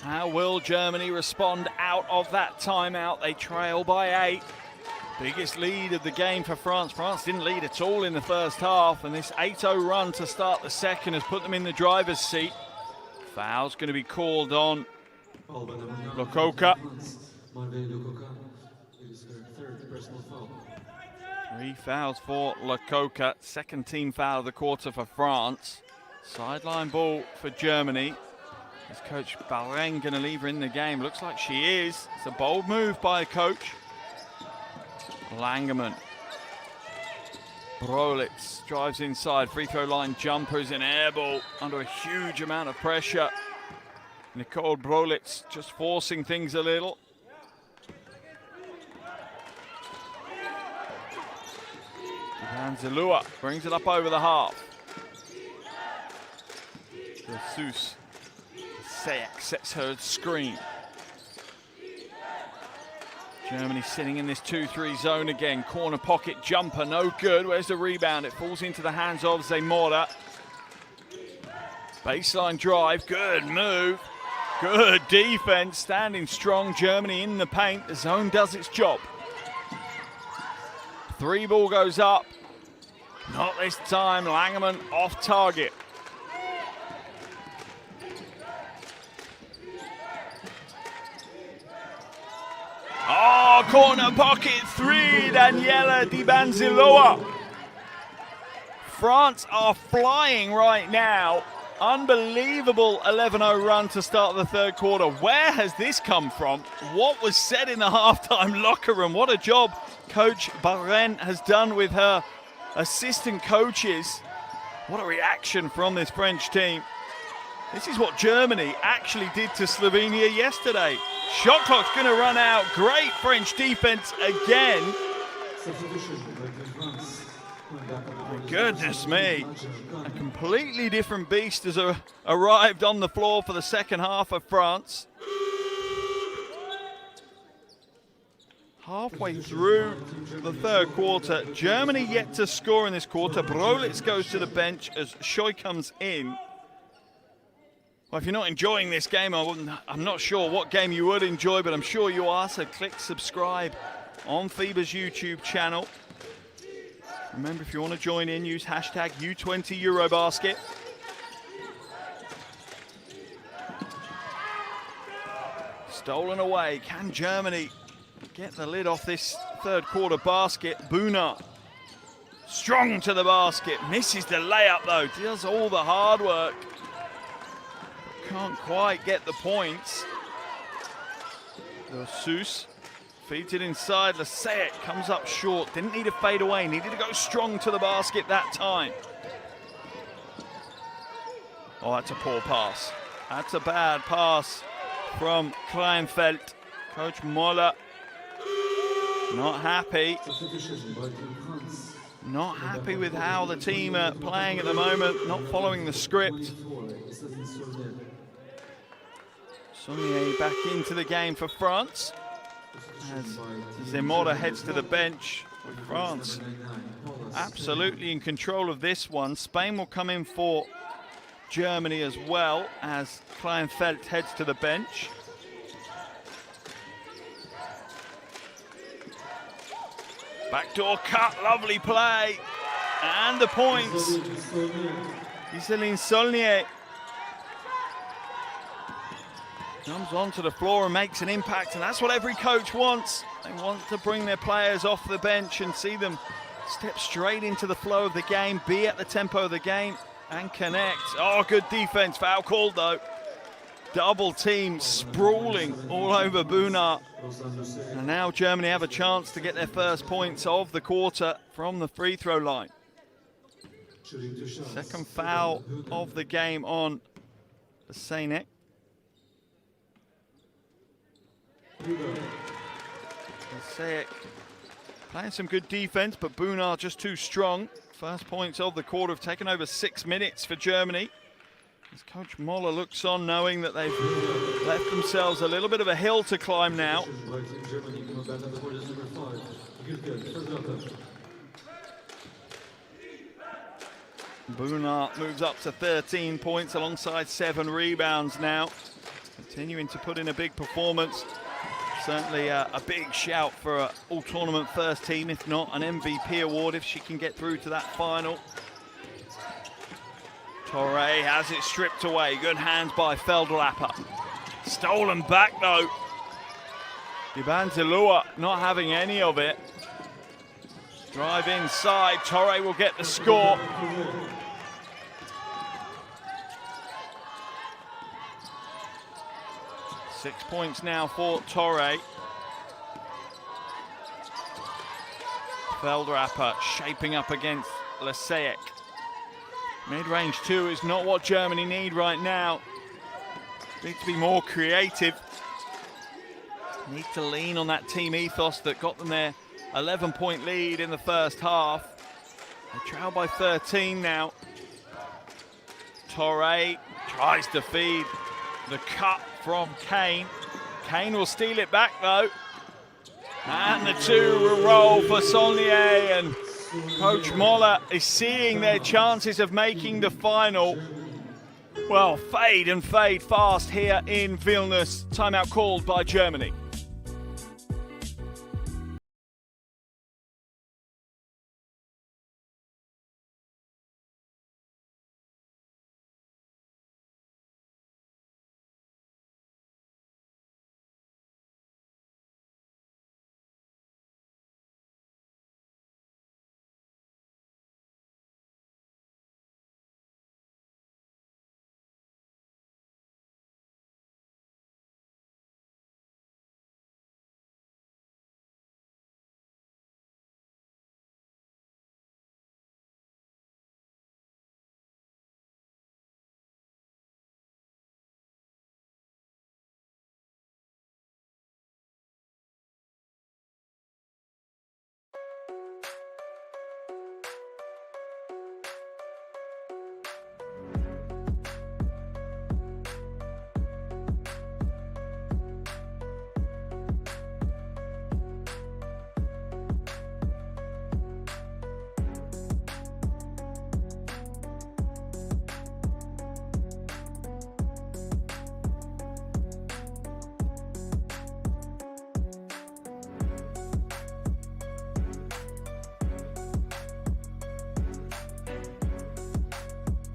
How will Germany respond out of that timeout? They trail by 8. Biggest lead of the game for France. France didn't lead at all in the first half, and this 8-0 run to start the second has put them in the driver's seat. Foul's going to be called on Lococa. It is her third personal foul. 3 fouls for Lococa. Second team foul of the quarter for France. Sideline ball for Germany. Is Coach Barren going to leave her in the game? Looks like she is. It's a bold move by a coach. Langerman. Brolitz drives inside. Free throw line jumpers and air ball under a huge amount of pressure. Nicole Brolitz just forcing things a little. Zalua brings it up over the half. Jesus. Sayek sets her screen. Germany sitting in this 2-3 zone again. Corner pocket jumper, no good. Where's the rebound? It falls into the hands of Zamora. Baseline drive, good move. Good defense, standing strong. Germany in the paint. The zone does its job. 3 ball goes up. Not this time. Langerman off target. Oh, corner pocket 3, Daniela Di Banziloa. France are flying right now. Unbelievable 11-0 run to start the third quarter. Where has this come from? What was said in the halftime locker room? What a job Coach Barren has done with her assistant coaches. What a reaction from this French team. This is what Germany actually did to Slovenia yesterday. Shot clock's going to run out. Great French defense again. Oh, goodness me. A completely different beast has arrived on the floor for the second half of France. halfway through the third quarter. Germany yet to score in this quarter. Brolitz goes to the bench as Scheu comes in. Well, if you're not enjoying this game, I'm not sure what game you would enjoy, but I'm sure you are, so click subscribe on FIBA's YouTube channel. Remember, if you want to join in, use hashtag U20 EuroBasket. Stolen away. Can Germany get the lid off this third quarter basket? Buna strong to the basket. Misses the layup though. Does all the hard work. Can't quite get the points. Seuss feeds it inside. Laseit comes up short. Didn't need to fade away. Needed to go strong to the basket that time. Oh, that's a poor pass. That's a bad pass from Kleinfeld. Coach Moller not happy. Not happy with how the team are playing at the moment. Not following the script. Saunier back into the game for France. As Zemora heads to the bench with France absolutely in control of this one. Spain will come in for Germany as well as Kleinfeld heads to the bench. Backdoor cut, lovely play. And the points. Iselin Saunier comes onto the floor and makes an impact, and that's what every coach wants. They want to bring their players off the bench and see them step straight into the flow of the game, be at the tempo of the game, and connect. Oh, good defense. Foul called, though. Double team sprawling all over Buna. And now Germany have a chance to get their first points of the quarter from the free throw line. Second foul of the game on Laseit. Laseit playing some good defense, but Buna just too strong. First points of the quarter have taken over 6 minutes for Germany. As Coach Moller looks on, knowing that they've left themselves a little bit of a hill to climb now. Buna moves up to 13 points alongside 7 rebounds now. Continuing to put in a big performance. Certainly a big shout for an all-tournament first team, if not an MVP award, if she can get through to that final. Torre has it stripped away. Good hands by Feldrapper. Stolen back, though. Ibanzilua not having any of it. Drive inside. Torre will get the score. Six points now for Torre. Feldrapper shaping up against Laseit. Mid-range 2 is not what Germany need right now. Need to be more creative. Need to lean on that team ethos that got them their 11-point lead in the first half. They trail by 13 now. Torre tries to feed the cut from Kane. Kane will steal it back though. And the 2 will roll for Saunier, and Coach Moller is seeing their chances of making the final. Well, fade fast here in Vilnius. Timeout called by Germany.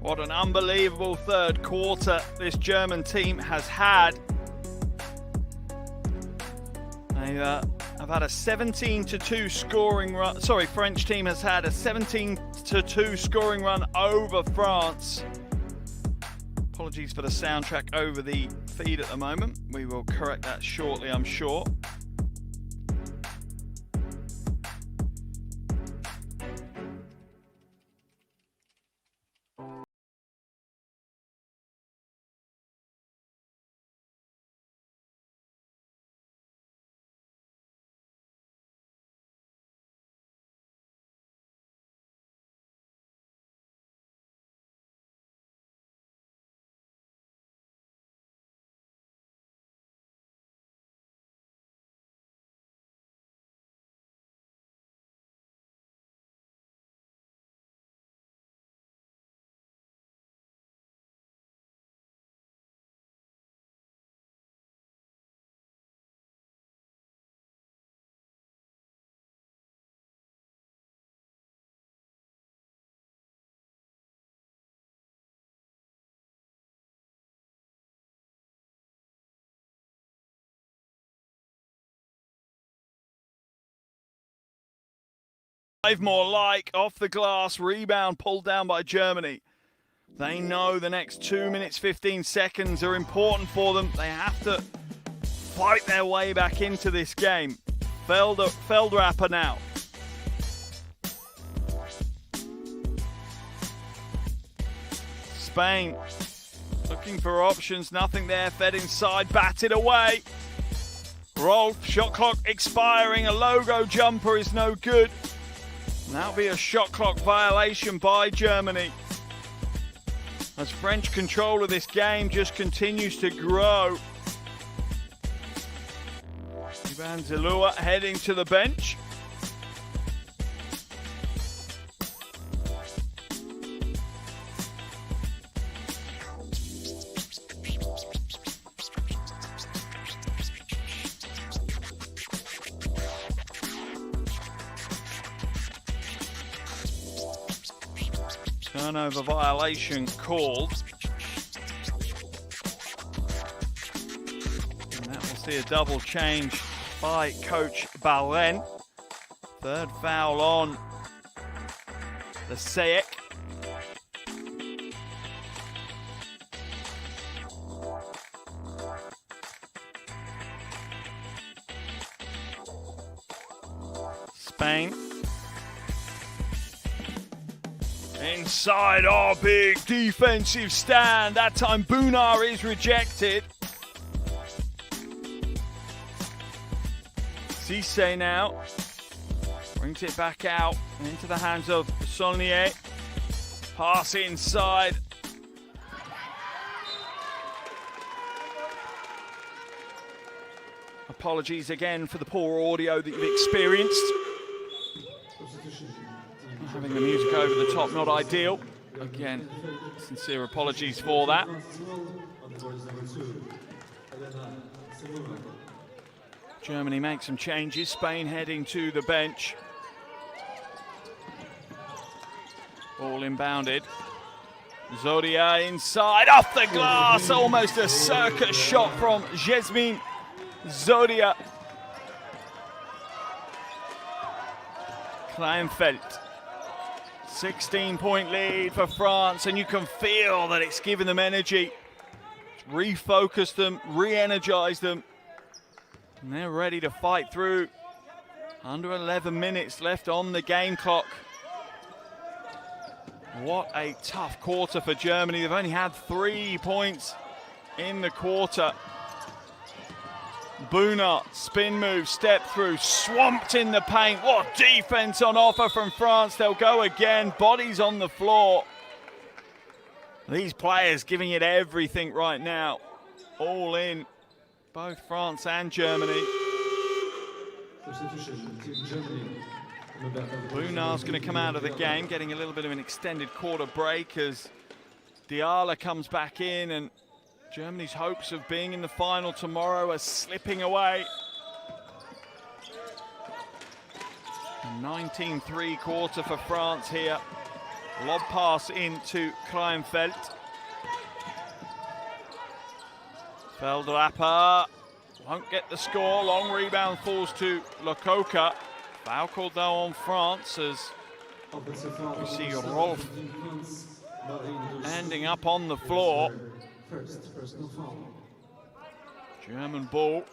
What an unbelievable third quarter this German team has had. They have had a 17-2 scoring run. Sorry, French team has had a 17-2 scoring run over France. Apologies for the soundtrack over the feed at the moment. We will correct that shortly, I'm sure. 5 more like off the glass, rebound pulled down by Germany. They know the next 2 minutes, 15 seconds are important for them. They have to fight their way back into this game. Feldrapper now. Spain looking for options, nothing there, fed inside, batted away. Rolf, shot clock expiring, a logo jumper is no good. That'll be a shot clock violation by Germany, as French control of this game just continues to grow. Ivan Zilua heading to the bench. Turnover violation called. And that will see a double change by Coach Balen. Third foul on the Seyek. Spain. Inside our big defensive stand. That time Bunar is rejected. Cisse now brings it back out into the hands of Saulnier. Pass inside. Apologies again for the poor audio that you've experienced. Having the music over the top, not ideal. Again, sincere apologies for that. Germany makes some changes. Spain heading to the bench. Ball inbounded. Zodia inside, off the glass. Almost a circus shot from Jasmine Zodia. Kleinfeld. 16-point lead for France, and you can feel that it's given them energy. It's refocused them, re-energized them, and they're ready to fight through. Under 11 minutes left on the game clock. What a tough quarter for Germany. They've only had 3 points in the quarter. Bunar, spin move, step through, swamped in the paint. What defense on offer from France. They'll go again, bodies on the floor. These players giving it everything right now. All in, both France and Germany. Bunar's going to come out of the game, getting a little bit of an extended quarter break as Diala comes back in, and Germany's hopes of being in the final tomorrow are slipping away. A 19-3 quarter for France here. Lob pass into Kleinfeldt. Feldrapper won't get the score. Long rebound falls to Lococa. Foul called though on France as we see Rolf ending up on the floor. German ball.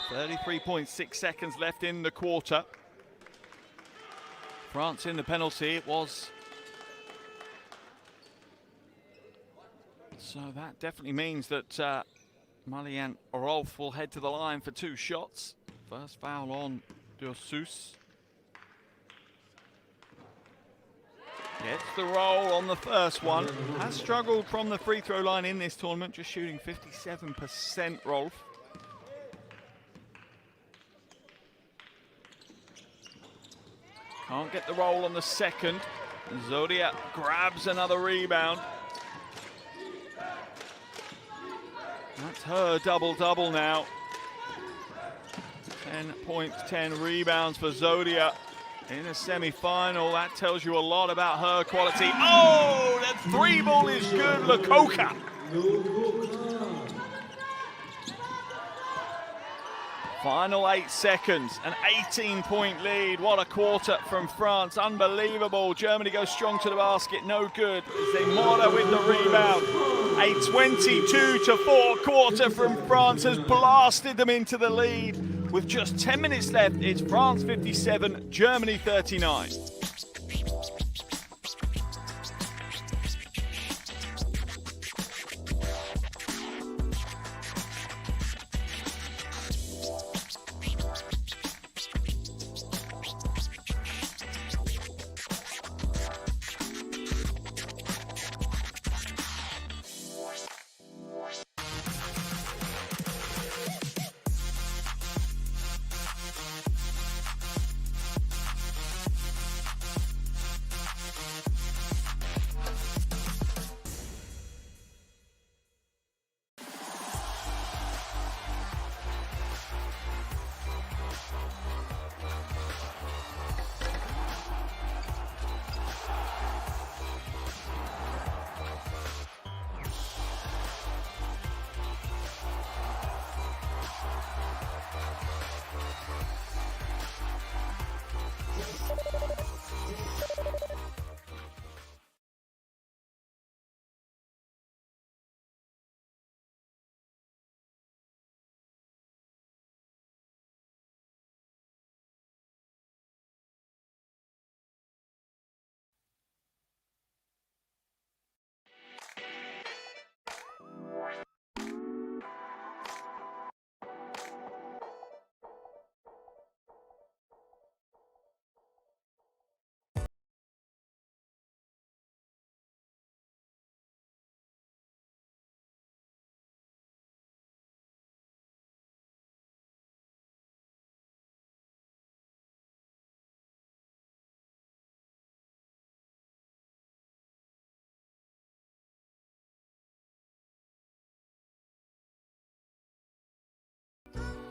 .36 seconds left in the quarter. France in the penalty. It was. So that definitely means that Marianne Rolf will head to the line for 2 shots. First foul on Dursus. Gets the roll on the first one. Has struggled from the free throw line in this tournament, just shooting 57%, Rolf. Can't get the roll on the second. Zodia grabs another rebound. That's her double-double now. 10 points, 10 rebounds for Zodia in a semi-final. That tells you a lot about her quality. Oh, that 3 ball is good, Lococa. Final 8 seconds, an 18-point lead. What a quarter from France, unbelievable. Germany goes strong to the basket, no good. Zemora with the rebound. A 22-4 quarter from France has blasted them into the lead. With just 10 minutes left, it's France 57, Germany 39.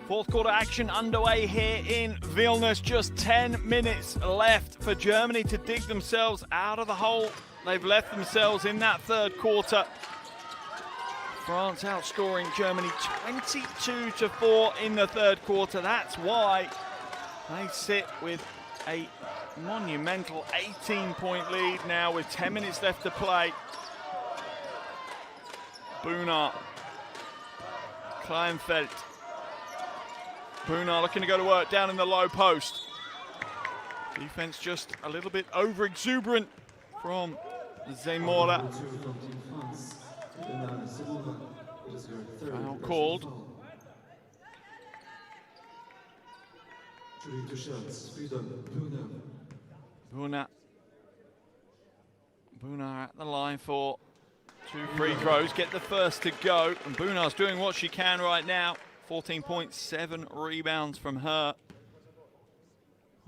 Fourth quarter action underway here in Vilnius. Just 10 minutes left for Germany to dig themselves out of the hole they've left themselves in that third quarter. France outscoring Germany 22-4 in the third quarter. That's why they sit with a monumental 18-point lead now with 10 minutes left to play. Buna, Kleinfeldt. Buna looking to go to work down in the low post. Defense just a little bit over-exuberant from Zemora. Foul called. Buna at the line for 2 free throws. Get the first to go. And Buna's doing what she can right now. 14.7 rebounds from her.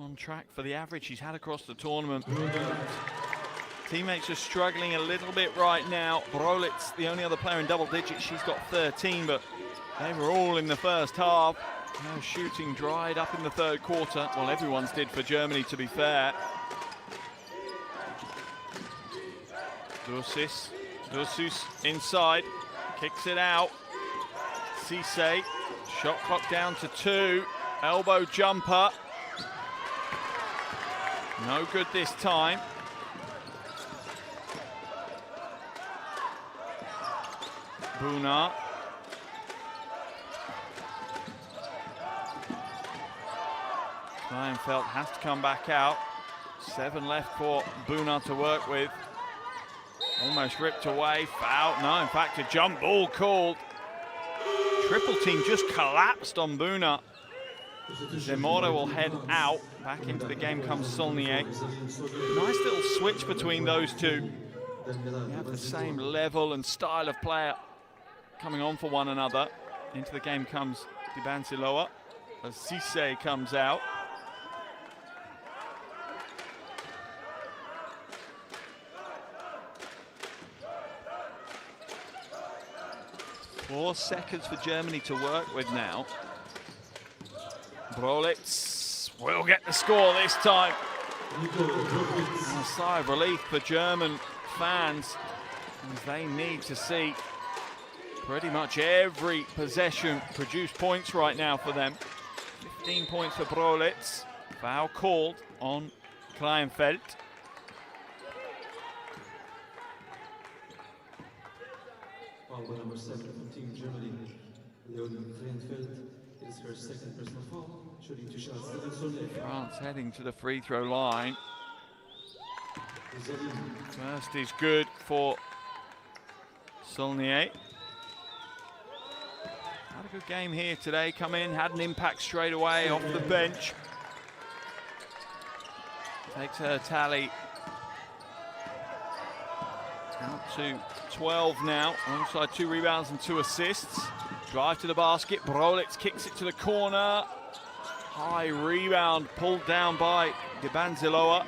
On track for the average she's had across the tournament. Teammates are struggling a little bit right now. Brolitz, the only other player in double digits, she's got 13, but they were all in the first half. Her shooting dried up in the third quarter. Well, everyone's did for Germany, to be fair. Dursus inside, kicks it out. Cisse, shot clock down to 2. Elbow jumper. No good this time. Buna. Kleinfeld has to come back out. 7 left for Buna to work with. Almost ripped away, foul. No, in fact, a jump ball called. Triple team just collapsed on Buna. Zemora will head out. Back into the game comes Solnier. Nice little switch between those two. They have the same level and style of player coming on for one another. Into the game comes Dibansiloa as Cisse comes out. Four seconds for Germany to work with now. Brolitz will get the score this time. A sigh of relief for German fans, as they need to see pretty much every possession produce points right now for them. 15 points for Brolitz. Foul called on Kleinfeld. Foul number 7 for Team Germany. Leonie Kleinfeld is her second personal foul, shooting 2 shots. France heading to the free throw line. First is good for Solnier. Had a good game here today. Come in, had an impact straight away off the bench. Takes her tally out to 12 now, alongside 2 rebounds and 2 assists. Drive to the basket, Brolitz kicks it to the corner. High rebound pulled down by Dibansiloa.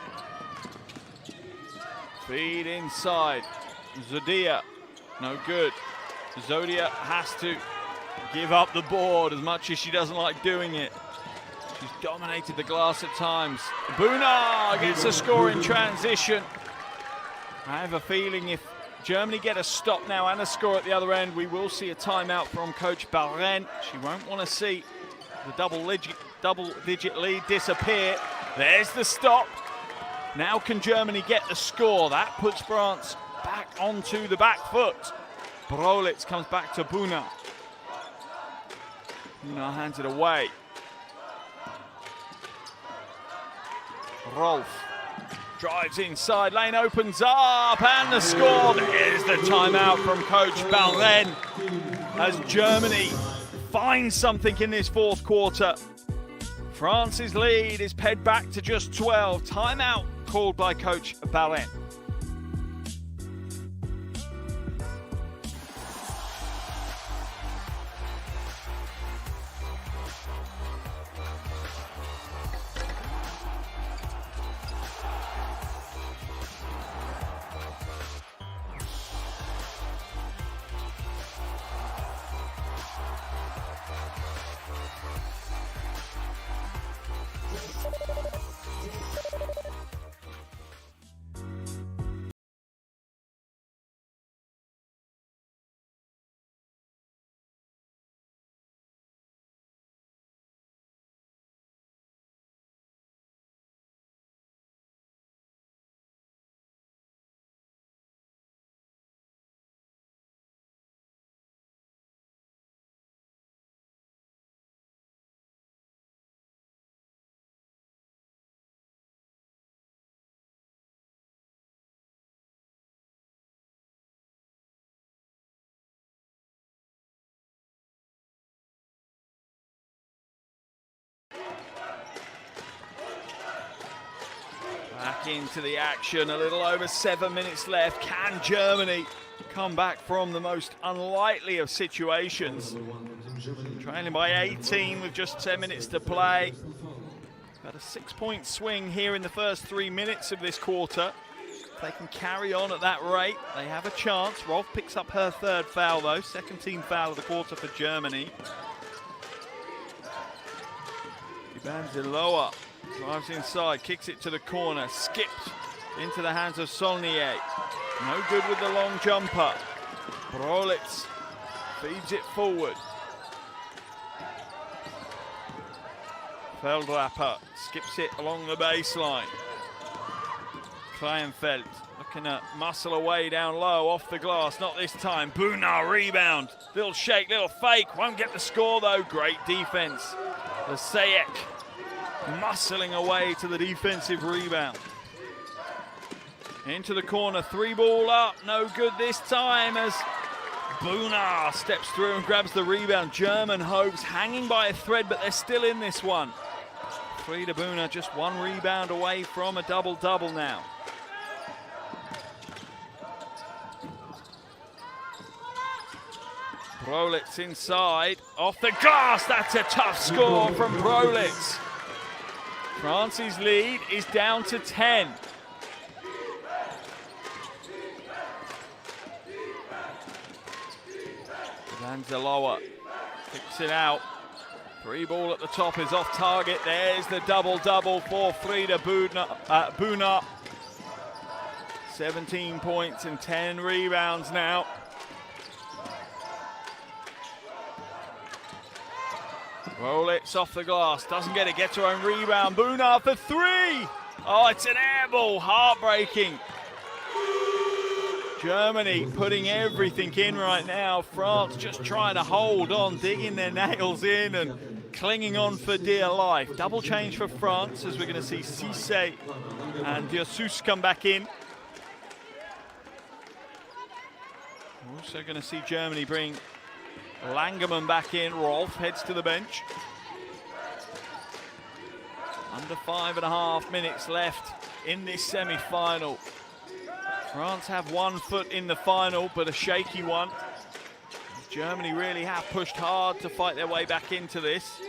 Feed inside, Zodia, no good. Zodia has to give up the board as much as she doesn't like doing it. She's dominated the glass at times. Buna gets a score in transition. I have a feeling if Germany get a stop now and a score at the other end, we will see a timeout from Coach Balren. She won't want to see the double-digit lead disappear. There's the stop. Now can Germany get the score? That puts France back onto the back foot. Brolitz comes back to Buna. Buna hands it away. Rolf drives inside, lane opens up, and the score. There's the timeout from Coach Balren as Germany finds something in this fourth quarter. France's lead is pared back to just 12. Timeout called by Coach Balren. Back into the action, a little over 7 minutes left. Can Germany come back from the most unlikely of situations? Trailing by 18 with just 10 minutes to play. Got a 6-point swing here in the first 3 minutes of this quarter. If they can carry on at that rate, they have a chance. Rolf picks up her third foul though, second team foul of the quarter for Germany. Banziloa drives inside, kicks it to the corner, skips into the hands of Solnier. No good with the long jumper. Brolitz feeds it forward. Feldrapper skips it along the baseline. Kleinfeld looking to muscle away down low, off the glass, not this time. Buna rebound, little shake, little fake, won't get the score though. Great defense. Lesejek muscling away to the defensive rebound. Into the corner, 3-ball up, no good this time as Buna steps through and grabs the rebound. German hopes hanging by a thread, but they're still in this one. Frieda Buna just one rebound away from a double-double now. Brolitz inside, off the glass, that's a tough score from Brolitz. France's lead is down to 10. Vanzaloa kicks it out. 3-ball at the top is off target. There's the double-double for Frieda Buna. 17 points and 10 rebounds now. Brolitz off the glass, doesn't get it, gets her own rebound. Buna for 3. Oh, it's an air ball, heartbreaking. Germany putting everything in right now. France just trying to hold on, digging their nails in and clinging on for dear life. Double change for France as we're going to see Cisse and Diossus come back in. We're also going to see Germany bring Langerman back in. Rolf heads to the bench. Under 5.5 minutes left in this semi-final. France have 1 foot in the final, but a shaky one. Germany really have pushed hard to fight their way back into this.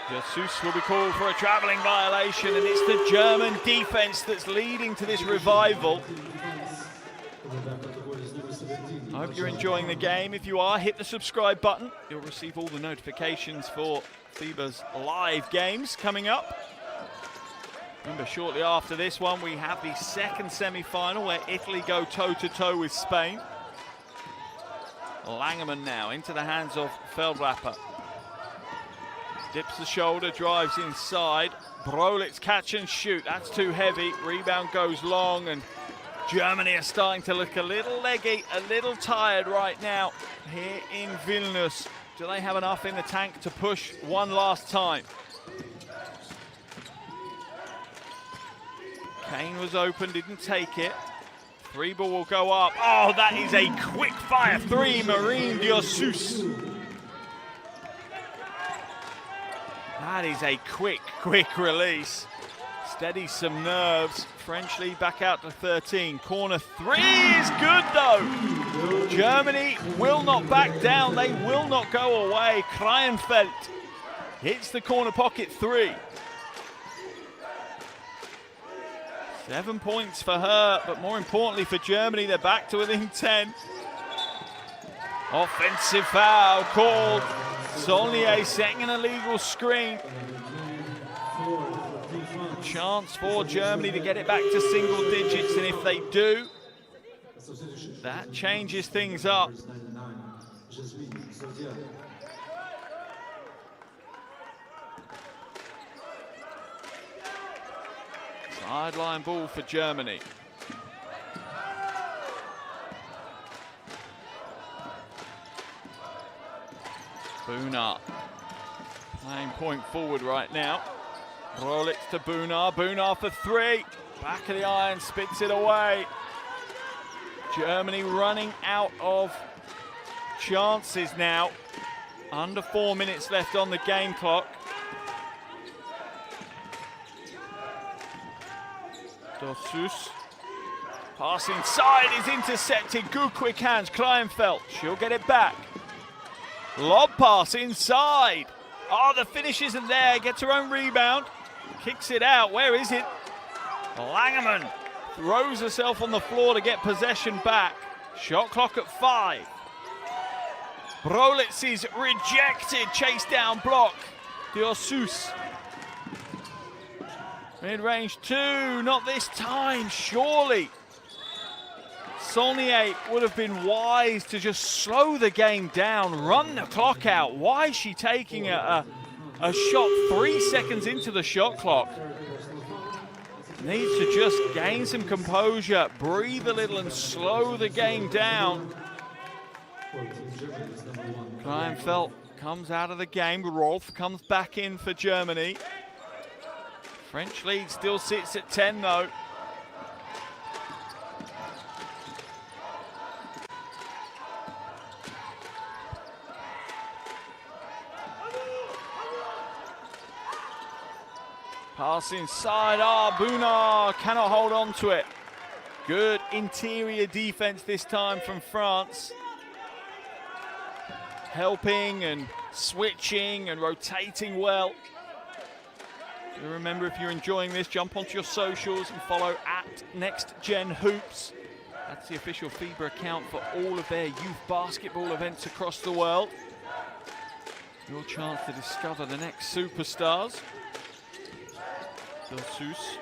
Jesus will be called for a travelling violation, and it's the German defense that's leading to this revival. I hope you're enjoying the game. If you are, hit the subscribe button. You'll receive all the notifications for FIBA's live games coming up. Remember, shortly after this one, we have the second semi-final where Italy go toe-to-toe with Spain. Langerman now into the hands of Feldrapper. Dips the shoulder, drives inside. Brolitz catch and shoot. That's too heavy. Rebound goes long, and Germany are starting to look a little leggy, a little tired right now here in Vilnius. Do they have enough in the tank to push one last time? Kane was open, didn't take it. 3-ball will go up. Oh, that is a quick fire 3, Marine Diossus. That is a quick release. Steady some nerves. French lead back out to 13. Corner 3 is good though. Germany will not back down. They will not go away. Kleinfeld hits the corner pocket 3. 7 points for her, but more importantly for Germany, they're back to within 10. Offensive foul called. Solnier setting an illegal screen. Chance for Germany to get it back to single digits, and if they do, that changes things up. Sideline ball for Germany. Buna playing point forward right now. Brolitz to Buna. Buna for 3. Back of the iron, spits it away. Germany running out of chances now. Under 4 minutes left on the game clock. Diossus. Pass inside is intercepted. Good quick hands. Kleinfeld. She'll get it back. Lob pass inside. Oh, the finish isn't there. Gets her own rebound. Kicks it out. Where is it? Langerman throws herself on the floor to get possession back. Shot clock at 5. Brolitz is rejected. Chase down block. Diosus. Mid-range 2, not this time, surely. Saulnier would have been wise to just slow the game down, run the clock out. Why is she taking a shot 3 seconds into the shot clock? Needs to just gain some composure, breathe a little and slow the game down. Kleinfeld comes out of the game. Rolf comes back in for Germany. French lead still sits at 10 though. Pass inside, Bounar cannot hold on to it. Good interior defense this time from France. Helping and switching and rotating well. Remember, if you're enjoying this, jump onto your socials and follow @NextGenHoops. That's the official FIBA account for all of their youth basketball events across the world. Your chance to discover the next superstars. Diosus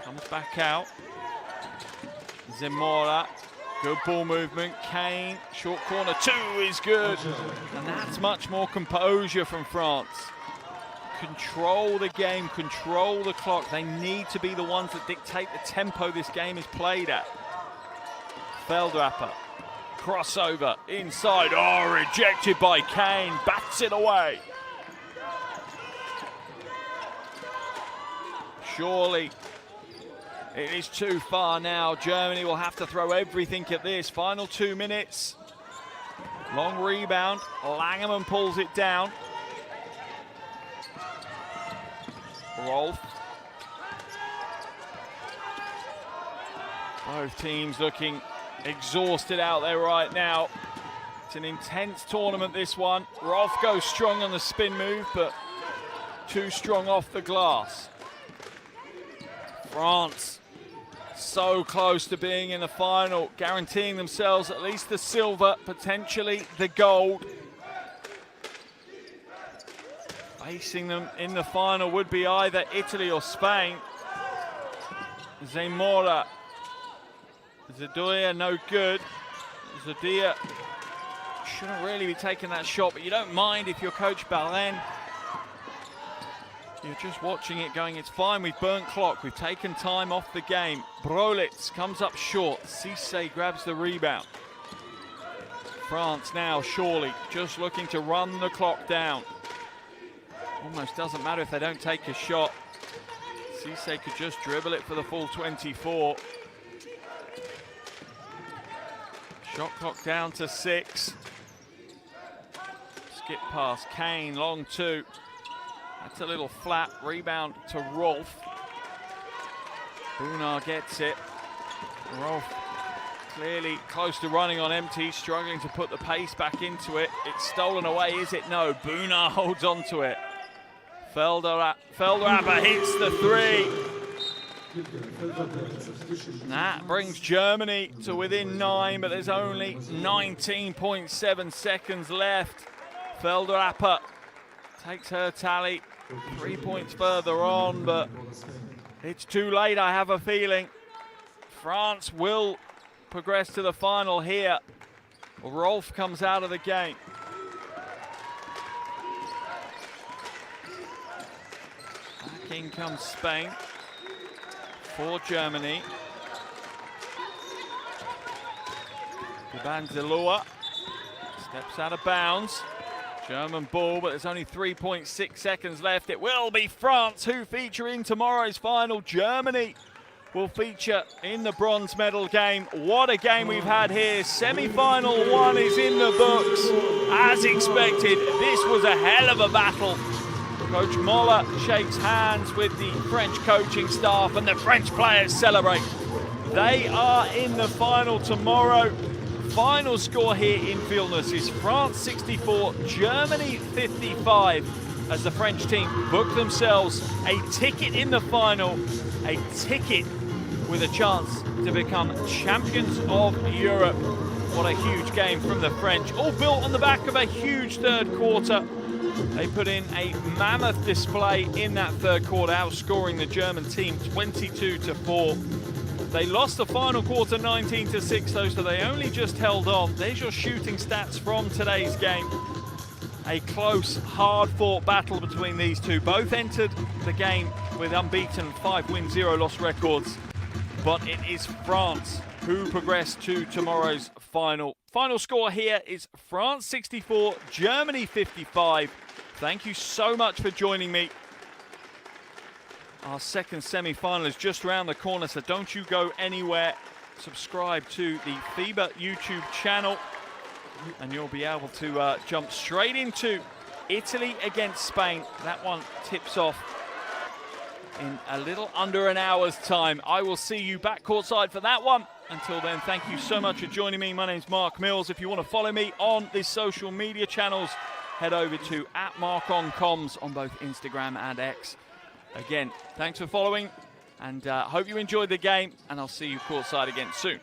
comes back out. Zamora, good ball movement. Kane, short corner 2 is good. And that's much more composure from France. Control the game, control the clock. They need to be the ones that dictate the tempo this game is played at. Veldrapper, crossover, inside, rejected by Kane, bats it away. Surely it is too far now. Germany will have to throw everything at this. Final 2 minutes. Long rebound, Langerman pulls it down. Rolf. Both teams looking exhausted out there right now. It's an intense tournament, this one. Rolf goes strong on the spin move, but too strong off the glass. France, so close to being in the final, guaranteeing themselves at least the silver, potentially the gold. Facing them in the final would be either Italy or Spain. Zamora. Zadia, no good. Zadia shouldn't really be taking that shot, but you don't mind if you're Coach Balen. You're just watching it going, it's fine, we've burnt clock, we've taken time off the game. Brolitz comes up short. Cisse grabs the rebound. France now, surely, just looking to run the clock down. Almost doesn't matter if they don't take a shot. Cisse could just dribble it for the full 24. Shot clock down to 6. Skip pass, Kane, long 2. That's a little flat, rebound to Rolf. Bounar gets it. Rolf clearly close to running on empty, struggling to put the pace back into it. It's stolen away, is it? No, Bounar holds on to it. Veldrapper hits the 3. And that brings Germany to within 9, but there's only 19.7 seconds left. Veldrapper takes her tally 3 points further on, but it's too late, I have a feeling. France will progress to the final here. Rolf comes out of the game. Back in comes Spain for Germany. Banzilua steps out of bounds. German ball, but there's only 3.6 seconds left. It will be France who feature in tomorrow's final. Germany will feature in the bronze medal game. What a game we've had here. Semi-final 1 is in the books. As expected, this was a hell of a battle. Coach Moller shakes hands with the French coaching staff and the French players celebrate. They are in the final tomorrow. Final score here in Vilnius is France 64, Germany 55, as the French team book themselves a ticket in the final, a ticket with a chance to become champions of Europe. What a huge game from the French, all built on the back of a huge third quarter. They put in a mammoth display in that third quarter, outscoring the German team 22-4. They lost the final quarter 19-6 though, so they only just held on. There's your shooting stats from today's game. A close, hard-fought battle between these two. Both entered the game with unbeaten 5-win, 0-loss records. But it is France who progressed to tomorrow's final. Final score here is France 64, Germany 55. Thank you so much for joining me. Our second semi-final is just around the corner, so don't you go anywhere. Subscribe to the FIBA YouTube channel, and you'll be able to jump straight into Italy against Spain. That one tips off in a little under an hour's time. I will see you back courtside for that one. Until then, thank you so much for joining me. My name's Mark Mills. If you want to follow me on the social media channels, head over to @MarkOnComms on both Instagram and X. Again, thanks for following, and hope you enjoyed the game, and I'll see you courtside again soon.